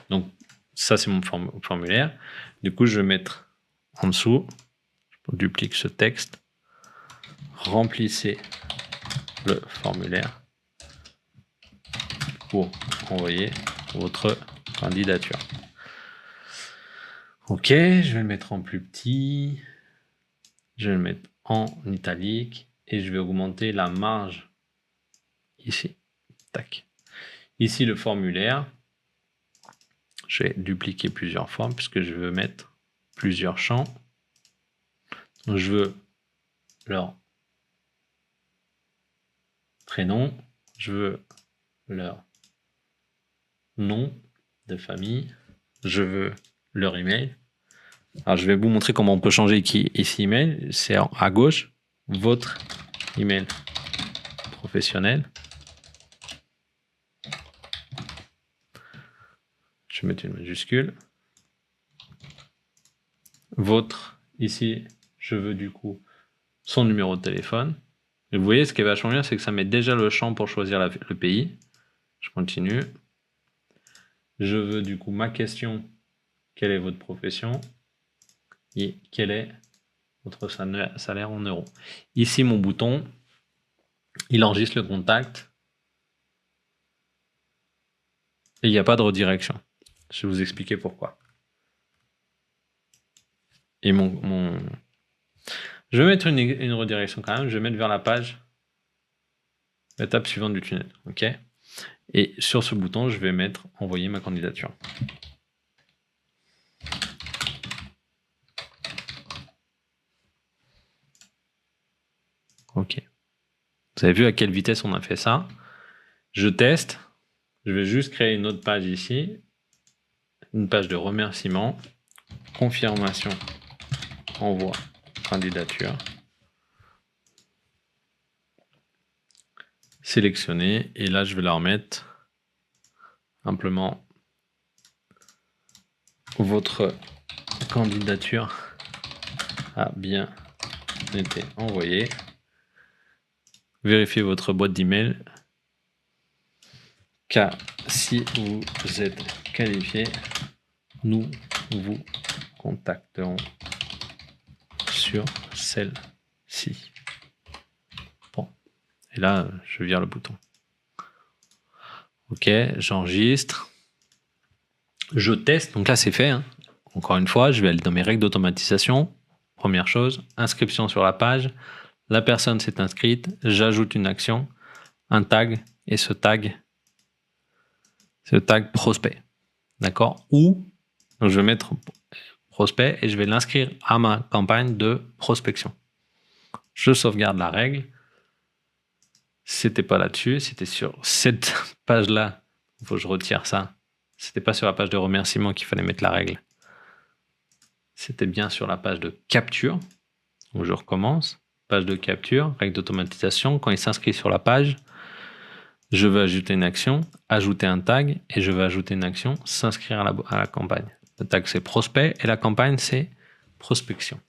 S1: Donc, ça, c'est mon formulaire. Du coup, je vais mettre en dessous, je duplique ce texte, remplissez le formulaire pour envoyer votre candidature. Ok, je vais le mettre en plus petit, je vais le mettre en italique et je vais augmenter la marge ici. Tac. Ici, le formulaire. Je vais dupliquer plusieurs fois puisque je veux mettre plusieurs champs. Donc, je veux leur prénom, je veux leur nom de famille, je veux leur email. Alors, je vais vous montrer comment on peut changer ici email. C'est à gauche, votre email professionnel. Je vais mettre une majuscule. Votre, ici, je veux du coup son numéro de téléphone. Et vous voyez, ce qui est vachement bien, c'est que ça met déjà le champ pour choisir le pays. Je continue. Je veux du coup ma question. Quelle est votre profession? Et quel est votre salaire en euros? Ici, mon bouton, il enregistre le contact. Et il n'y a pas de redirection. Je vais vous expliquer pourquoi. Et je vais mettre une redirection quand même. Je vais mettre vers la page, l'étape suivante du tunnel. OK? Et sur ce bouton, je vais mettre envoyer ma candidature. OK. Vous avez vu à quelle vitesse on a fait ça? Je teste. Je vais juste créer une autre page ici. Une page de remerciement. Confirmation. Envoi candidature. Sélectionner. Et là, je vais la remettre simplement. Votre candidature a bien été envoyée. Vérifiez votre boîte d'email. Car si vous êtes qualifié, nous vous contacterons sur celle-ci. Bon. Et là, je vire le bouton. OK, j'enregistre. Je teste. Donc là, c'est fait. Hein. Encore une fois, je vais aller dans mes règles d'automatisation. Première chose, inscription sur la page. La personne s'est inscrite. J'ajoute une action, un tag, et ce tag, c'est le tag prospect. D'accord? Ou, donc je vais mettre prospect et je vais l'inscrire à ma campagne de prospection. Je sauvegarde la règle. C'était pas là-dessus, c'était sur cette page-là. Il faut que je retire ça. C'était pas sur la page de remerciement qu'il fallait mettre la règle. C'était bien sur la page de capture. Donc je recommence. Page de capture, règle d'automatisation. Quand il s'inscrit sur la page, je veux ajouter une action, ajouter un tag, et je veux ajouter une action, s'inscrire à la campagne. Le tag, c'est prospect, et la campagne, c'est prospection.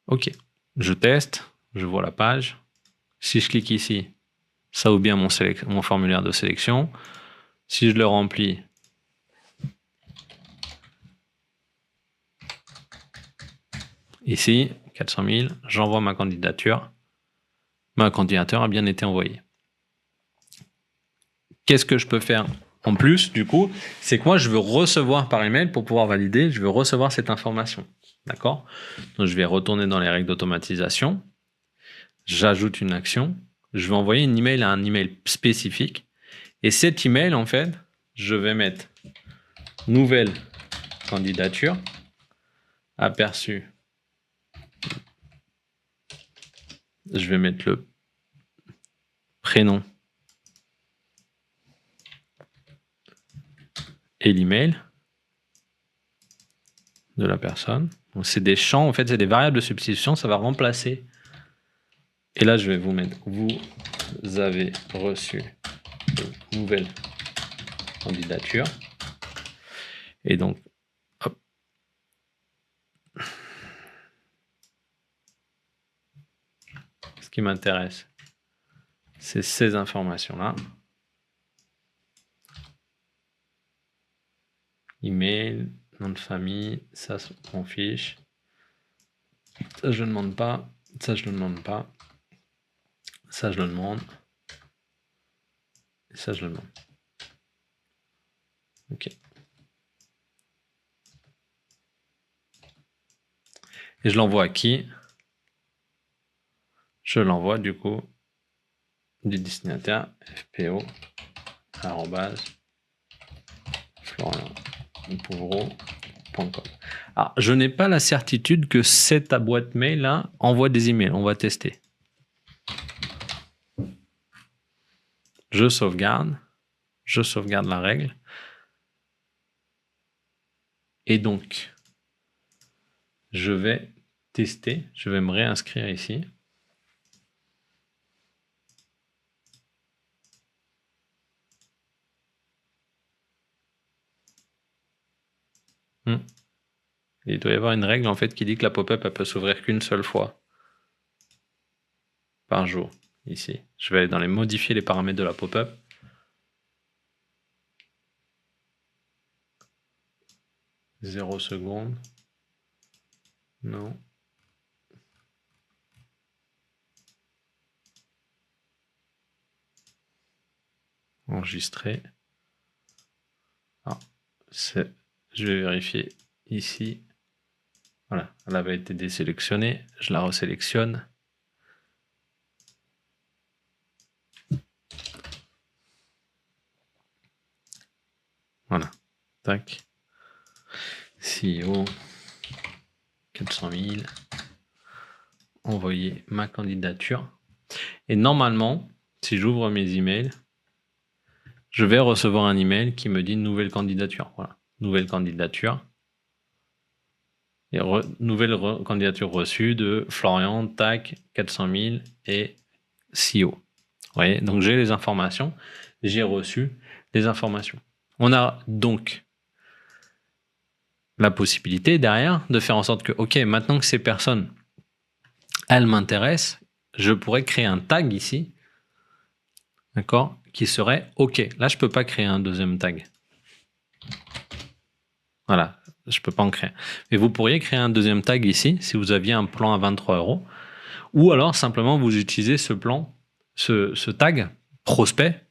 S1: OK. Je teste, je vois la page. Si je clique ici, ça ouvre bien mon formulaire de sélection. Si je le remplis, ici, 400 000, j'envoie ma candidature. Ma candidature a bien été envoyée. Qu'est-ce que je peux faire en plus, du coup? C'est que moi, je veux recevoir par email pour pouvoir valider, je veux recevoir cette information. D'accord? Donc, je vais retourner dans les règles d'automatisation. J'ajoute une action. Je vais envoyer un email à un email spécifique. Et cet email, en fait, je vais mettre nouvelle candidature, aperçu. Je vais mettre le prénom et l'email de la personne. Donc, c'est des champs, en fait, c'est des variables de substitution. Ça va remplacer. Et là, je vais vous mettre, vous avez reçu une nouvelle candidature. Et donc, hop. Ce qui m'intéresse, c'est ces informations-là. Email, nom de famille, ça on fiche. Ça, je ne demande pas. Ça, je ne demande pas. Ça, je le demande. Et ça, je le demande. OK. Et je l'envoie à qui? Je l'envoie du coup du destinataire fpo @florianpouvreau.com. Alors, je n'ai pas la certitude que cette boîte mail là envoie des emails. On va tester. Je sauvegarde la règle. Et donc, je vais tester, je vais me réinscrire ici. Il doit y avoir une règle en fait qui dit que la pop-up elle peut s'ouvrir qu'une seule fois par jour. Ici, je vais aller dans les modifier les paramètres de la pop-up. « 0 secondes. Non. Enregistrer. Ah, je vais vérifier ici. Voilà, elle avait été désélectionnée. Je la resélectionne. Voilà. Tac. CEO. 400 000. Envoyer ma candidature. Et normalement, si j'ouvre mes emails, je vais recevoir un email qui me dit nouvelle candidature. Voilà. Nouvelle candidature. Et nouvelle candidature reçue de Florian, tac, 400 000 et CEO. Vous voyez, donc j'ai les informations, j'ai reçu les informations. On a donc la possibilité derrière de faire en sorte que, ok, maintenant que ces personnes, elles m'intéressent, je pourrais créer un tag ici, d'accord, qui serait ok. Là, je peux pas créer un deuxième tag. Voilà, je peux pas en créer. Mais vous pourriez créer un deuxième tag ici si vous aviez un plan à 23 €. Ou alors simplement vous utilisez ce plan, ce tag prospect.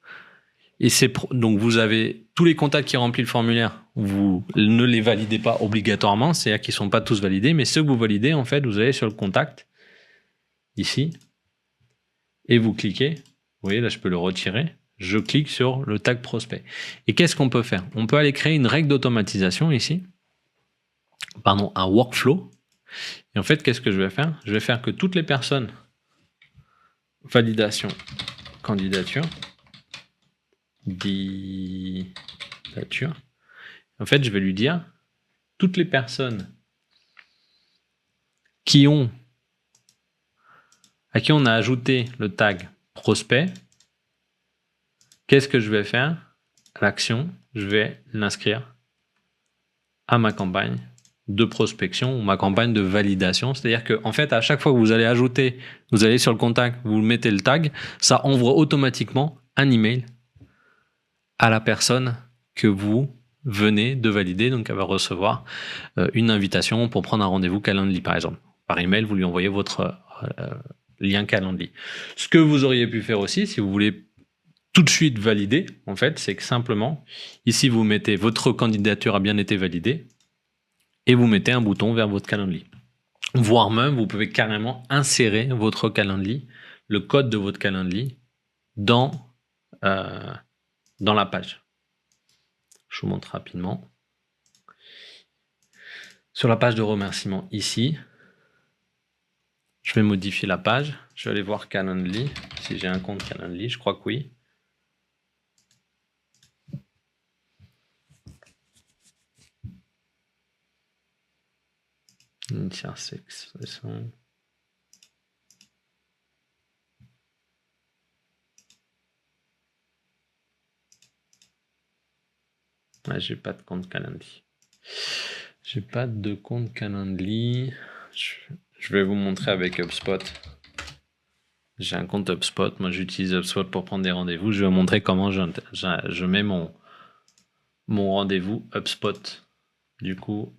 S1: Et donc vous avez tous les contacts qui remplissent le formulaire, vous ne les validez pas obligatoirement, c'est-à-dire qu'ils ne sont pas tous validés, mais ceux que vous validez, en fait, vous allez sur le contact, ici, et vous cliquez, vous voyez, là je peux le retirer, je clique sur le tag prospect. Et qu'est-ce qu'on peut faire? On peut aller créer une règle d'automatisation ici, pardon, un workflow. Et en fait, qu'est-ce que je vais faire? Je vais faire que toutes les personnes, validation, candidature, en fait, je vais lui dire toutes les personnes à qui on a ajouté le tag prospect, qu'est-ce que je vais faire? L'action, je vais l'inscrire à ma campagne de prospection ou ma campagne de validation. C'est-à-dire que, en fait, à chaque fois que vous allez ajouter, vous allez sur le contact, vous mettez le tag, ça envoie automatiquement un email à la personne que vous venez de valider. Donc, elle va recevoir une invitation pour prendre un rendez-vous Calendly, par exemple. Par email, vous lui envoyez votre lien Calendly. Ce que vous auriez pu faire aussi, si vous voulez tout de suite valider, en fait, c'est que simplement, ici, vous mettez votre candidature a bien été validée et vous mettez un bouton vers votre Calendly. Voire même, vous pouvez carrément insérer votre Calendly, le code de votre Calendly, dans la page. Je vous montre rapidement. Sur la page de remerciement ici, je vais modifier la page. Je vais aller voir Calendly, si j'ai un compte Calendly, je crois que oui. Ouais, j'ai pas de compte Calendly. J'ai pas de compte Calendly. Je vais vous montrer avec HubSpot. J'ai un compte HubSpot. Moi, j'utilise HubSpot pour prendre des rendez-vous. Je vais vous montrer comment je mets mon rendez-vous HubSpot. Du coup,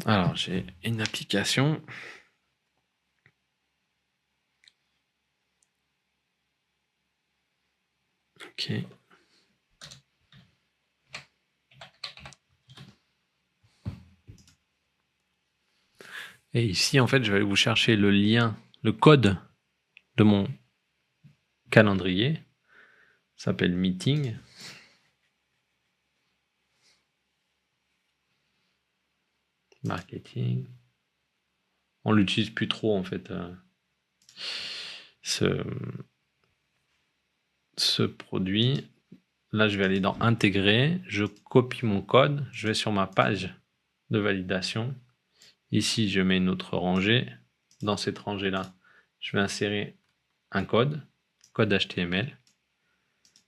S1: alors j'ai une application. Ok. Et ici, en fait, je vais aller vous chercher le lien, le code de mon calendrier. Ça s'appelle Meeting. Marketing. On l'utilise plus trop, en fait, ce produit. là, je vais aller dans intégrer, je copie mon code, je vais sur ma page de validation. Ici, je mets une autre rangée. Dans cette rangée-là, je vais insérer un code HTML.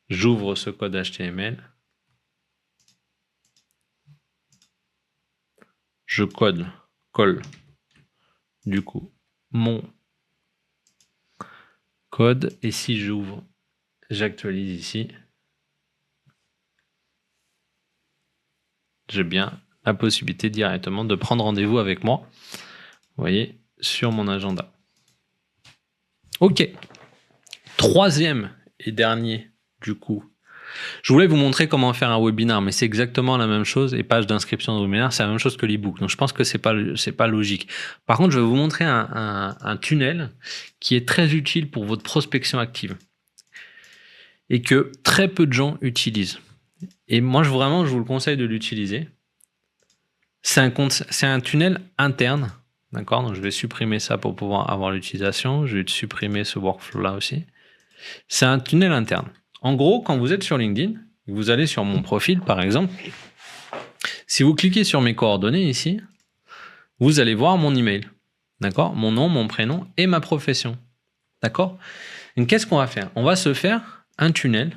S1: J'ouvre ce code HTML. Je colle du coup mon code. Et si j'ouvre, j'actualise ici, j'ai bien la possibilité directement de prendre rendez-vous avec moi. Vous voyez, sur mon agenda. Ok. Troisième et dernier, du coup. Je voulais vous montrer comment faire un webinaire, mais c'est exactement la même chose. Et page d'inscription de webinaire, c'est la même chose que l'ebook. Donc, je pense que c'est pas logique. Par contre, je vais vous montrer un tunnel qui est très utile pour votre prospection active et que très peu de gens utilisent. Et moi, je vous le conseille de l'utiliser. C'est un tunnel interne. D'accord? Donc, je vais supprimer ça pour pouvoir avoir l'utilisation. Je vais supprimer ce workflow-là aussi. C'est un tunnel interne. En gros, quand vous êtes sur LinkedIn, vous allez sur mon profil, par exemple. Si vous cliquez sur mes coordonnées ici, vous allez voir mon email. D'accord? Mon nom, mon prénom et ma profession. D'accord? Donc, qu'est-ce qu'on va faire? On va se faire un tunnel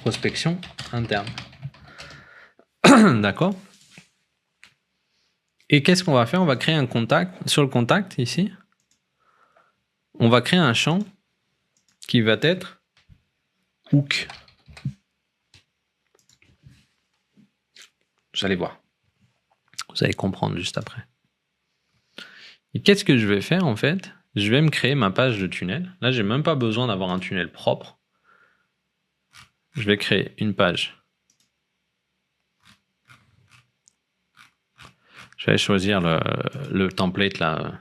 S1: prospection interne. D'accord? Et qu'est-ce qu'on va faire? On va créer un contact. Sur le contact, ici, on va créer un champ qui va être hook. Vous allez voir. Vous allez comprendre juste après. Et qu'est-ce que je vais faire en fait? Je vais me créer ma page de tunnel. Là, j'ai même pas besoin d'avoir un tunnel propre. Je vais créer une page. Je vais choisir le template là.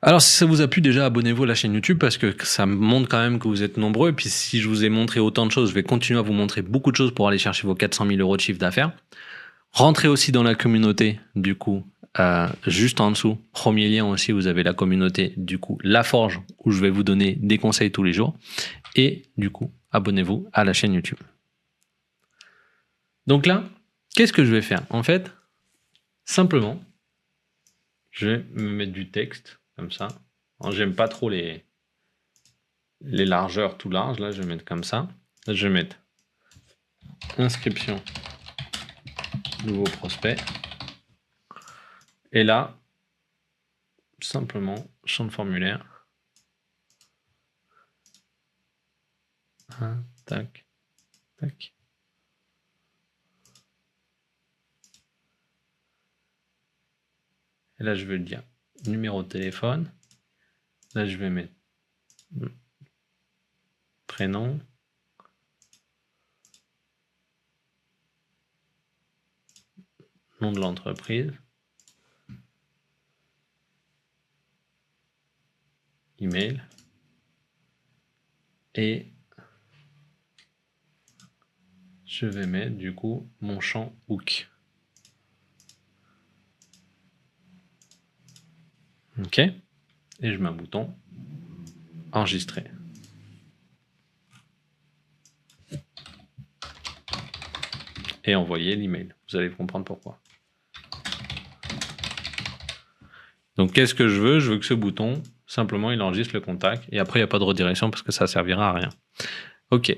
S1: Alors, si ça vous a plu, déjà, abonnez-vous à la chaîne YouTube parce que ça me montre quand même que vous êtes nombreux. Et puis, si je vous ai montré autant de choses, je vais continuer à vous montrer beaucoup de choses pour aller chercher vos 400 000 euros de chiffre d'affaires. Rentrez aussi dans la communauté, du coup, juste en dessous. Premier lien aussi, vous avez la communauté, du coup, La Forge, où je vais vous donner des conseils tous les jours. Et du coup, abonnez-vous à la chaîne YouTube. Donc là, qu'est-ce que je vais faire? En fait, simplement, je vais me mettre du texte. Comme ça. J'aime pas trop les largeurs tout larges. Là, je vais mettre comme ça. Là, je vais mettre inscription, nouveau prospect. Et là, simplement, champ de formulaire. Tac, tac. Et là, je vais le dire numéro de téléphone. Là, je vais mettre prénom. Nom de l'entreprise. Email. Et je vais mettre du coup mon champ hook. Ok. Et je mets un bouton enregistrer. Et envoyer l'email. Vous allez comprendre pourquoi. Donc, qu'est-ce que je veux? Je veux que ce bouton, simplement, il enregistre le contact. Et après, il n'y a pas de redirection parce que ça ne servira à rien. OK.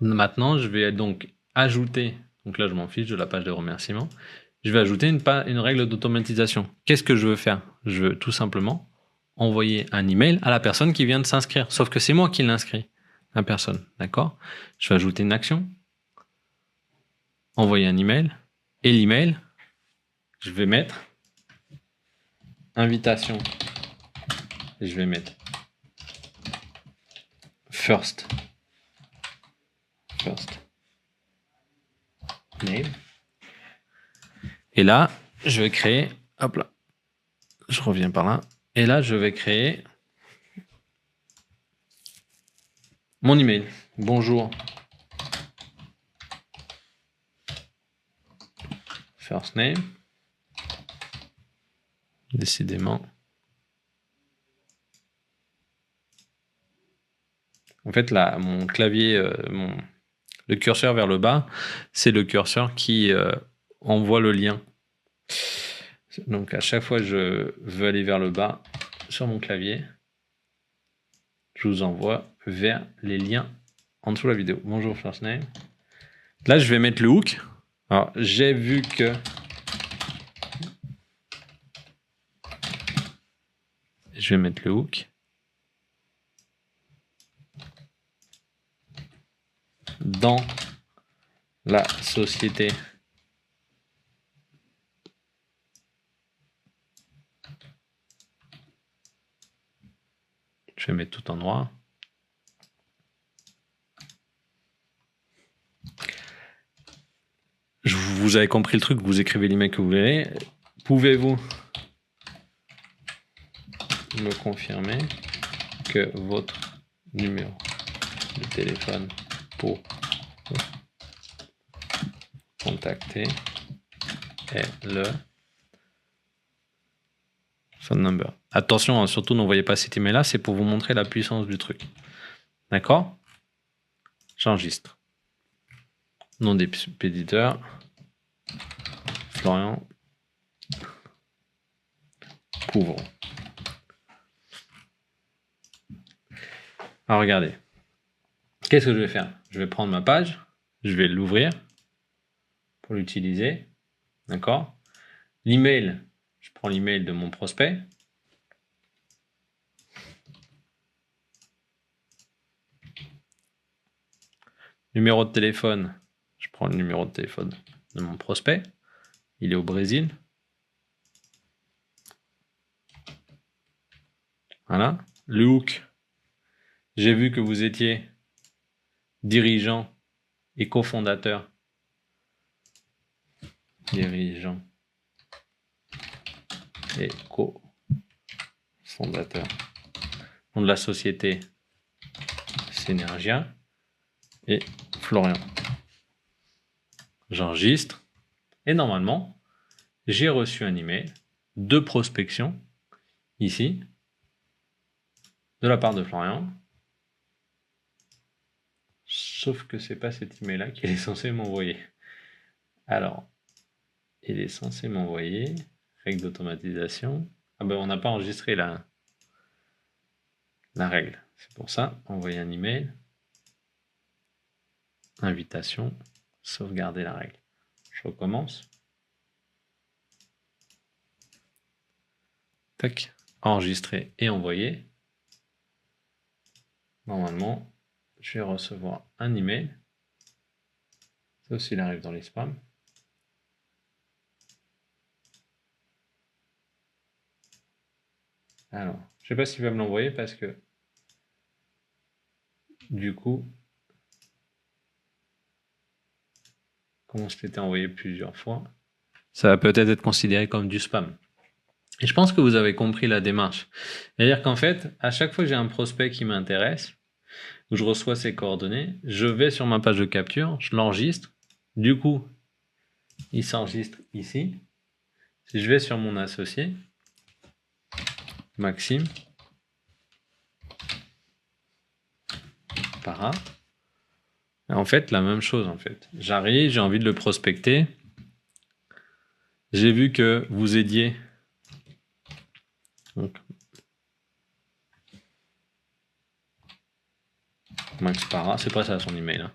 S1: Maintenant, je vais donc ajouter, donc là, je m'en fiche de la page de remerciement. Je vais ajouter une règle d'automatisation. Qu'est-ce que je veux faire? Je veux tout simplement envoyer un email à la personne qui vient de s'inscrire. Sauf que c'est moi qui l'inscris, la personne. D'accord? Je vais ajouter une action. Envoyer un email. Et l'email, je vais mettre invitation. Et je vais mettre first name. Et là, je vais créer, hop là, je reviens par là. Et là, je vais créer mon email. Bonjour. First name. Décidément. En fait, là, mon clavier, le curseur vers le bas, c'est le curseur qui envoie le lien. Donc, à chaque fois que je veux aller vers le bas sur mon clavier, je vous envoie vers les liens en dessous de la vidéo. Bonjour, first name. Là, je vais mettre le hook. Alors, j'ai vu que... Je vais mettre le hook. Dans la société je vais mettre tout en noir. Vous avez compris le truc, vous écrivez l'email que vous voulez. Pouvez-vous me confirmer que votre numéro de téléphone pour contacter est le phone number. Attention, hein, surtout n'envoyez pas cet email là, c'est pour vous montrer la puissance du truc. D'accord? J'enregistre. Nom d'expéditeur, Florian Pouvron. Alors regardez, qu'est-ce que je vais faire? Je vais prendre ma page, je vais l'ouvrir pour l'utiliser, d'accord? L'email, je prends l'email de mon prospect. Numéro de téléphone, je prends le numéro de téléphone de mon prospect. Il est au Brésil. Voilà. Le hook, j'ai vu que vous étiez dirigeant et cofondateur. Dirigeant et cofondateur de la société Synergia et Florian. J'enregistre et normalement, j'ai reçu un email de prospection ici de la part de Florian. Sauf que c'est pas cet email-là qu'il est censé m'envoyer. Alors, il est censé m'envoyer règle d'automatisation. Ah ben on n'a pas enregistré la règle. C'est pour ça, envoyer un email. Invitation, sauvegarder la règle. Je recommence. Tac, enregistrer et envoyer. Normalement, je vais recevoir un email. Ça aussi, il arrive dans les spams. Alors, je ne sais pas s'il va me l'envoyer parce que du coup, comme on s'était envoyé plusieurs fois, ça va peut-être être considéré comme du spam. Et je pense que vous avez compris la démarche. C'est-à-dire qu'en fait, à chaque fois que j'ai un prospect qui m'intéresse, où je reçois ses coordonnées, je vais sur ma page de capture, je l'enregistre. Du coup, il s'enregistre ici. Si je vais sur mon associé, Maxime, para. En fait, la même chose, en fait. J'arrive, j'ai envie de le prospecter. J'ai vu que vous aidiez. Donc, Max Para, c'est pas ça son email. Hein.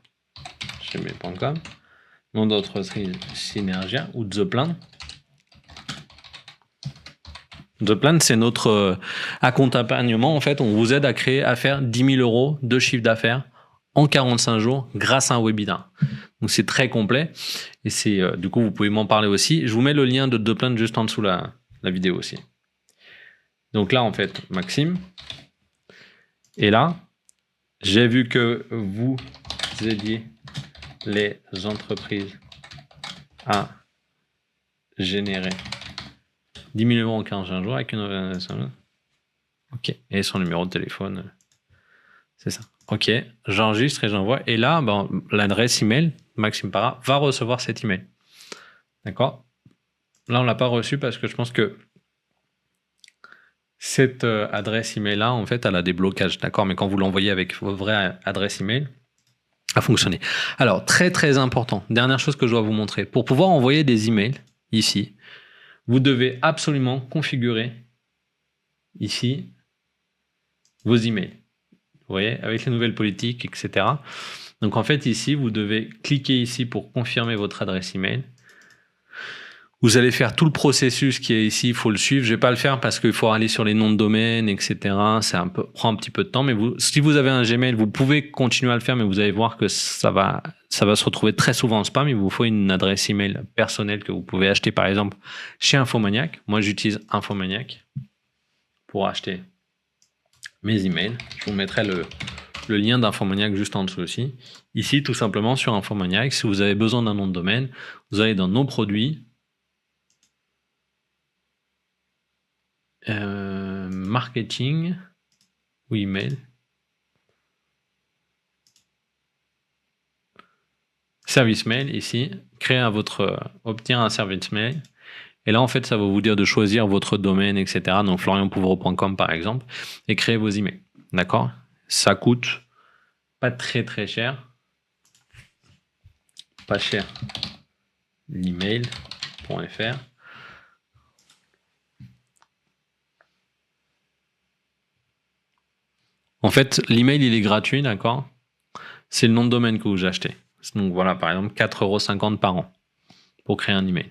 S1: gmail.com. Nom d'entreprise Synergia ou The Plan. The Plan, c'est notre accompagnement. En fait, on vous aide à faire 10 000 euros de chiffre d'affaires en 45 jours grâce à un webinaire. Donc, c'est très complet. Et c'est du coup, vous pouvez m'en parler aussi. Je vous mets le lien de The Plan juste en dessous la vidéo aussi. Donc là, en fait, Maxime. Et là, j'ai vu que vous aidiez les entreprises à générer 10 000 euros en 45 jours avec une organisation. Ok. Et son numéro de téléphone. C'est ça. Ok. J'enregistre et j'envoie. Et là, ben, l'adresse email, Maxime Para, va recevoir cet email. D'accord? Là, on ne l'a pas reçu parce que je pense que cette adresse email-là, en fait, elle a des blocages, d'accord? Mais quand vous l'envoyez avec votre vraie adresse email, a fonctionné. Alors, très très important, dernière chose que je dois vous montrer. Pour pouvoir envoyer des emails, ici, vous devez absolument configurer, ici, vos emails. Vous voyez, avec les nouvelles politiques, etc. Donc, en fait, ici, vous devez cliquer ici pour confirmer votre adresse email. Vous allez faire tout le processus qui est ici, il faut le suivre. Je vais pas le faire parce qu'il faut aller sur les noms de domaine, etc. Prend un petit peu de temps, mais si vous avez un Gmail, vous pouvez continuer à le faire, mais vous allez voir que ça va se retrouver très souvent en spam. Il vous faut une adresse email personnelle que vous pouvez acheter, par exemple, chez Infomaniac. Moi, j'utilise Infomaniac pour acheter mes emails. Je vous mettrai le lien d'Infomaniac juste en dessous aussi. Ici, tout simplement, sur Infomaniac, si vous avez besoin d'un nom de domaine, vous allez dans nos produits, marketing ou email, service mail ici, obtenir un service mail, et là en fait ça va vous dire de choisir votre domaine, etc. Donc florianpouvreau.com par exemple, et créer vos emails, d'accord? Ça coûte pas très très cher, pas cher, l'email.fr. En fait, l'email, il est gratuit, d'accord? C'est le nom de domaine que vous achetez. Donc voilà, par exemple, 4,50 € par an pour créer un email.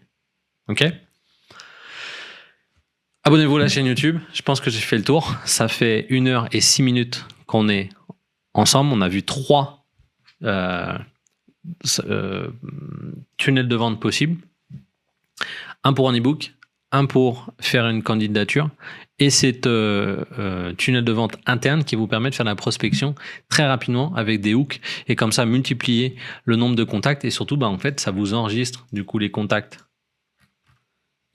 S1: Ok? Abonnez-vous à la chaîne YouTube. Je pense que j'ai fait le tour. Ça fait 1 heure et 6 minutes qu'on est ensemble. On a vu 3 tunnels de vente possibles. Un pour un ebook, un pour faire une candidature, et c'est tunnel de vente interne qui vous permet de faire la prospection très rapidement avec des hooks, et comme ça multiplier le nombre de contacts, et surtout en fait ça vous enregistre du coup les contacts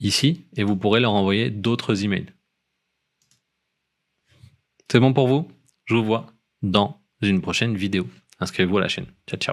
S1: ici, et vous pourrez leur envoyer d'autres emails. C'est bon pour vous? Je vous vois dans une prochaine vidéo. Inscrivez-vous à la chaîne. Ciao, ciao.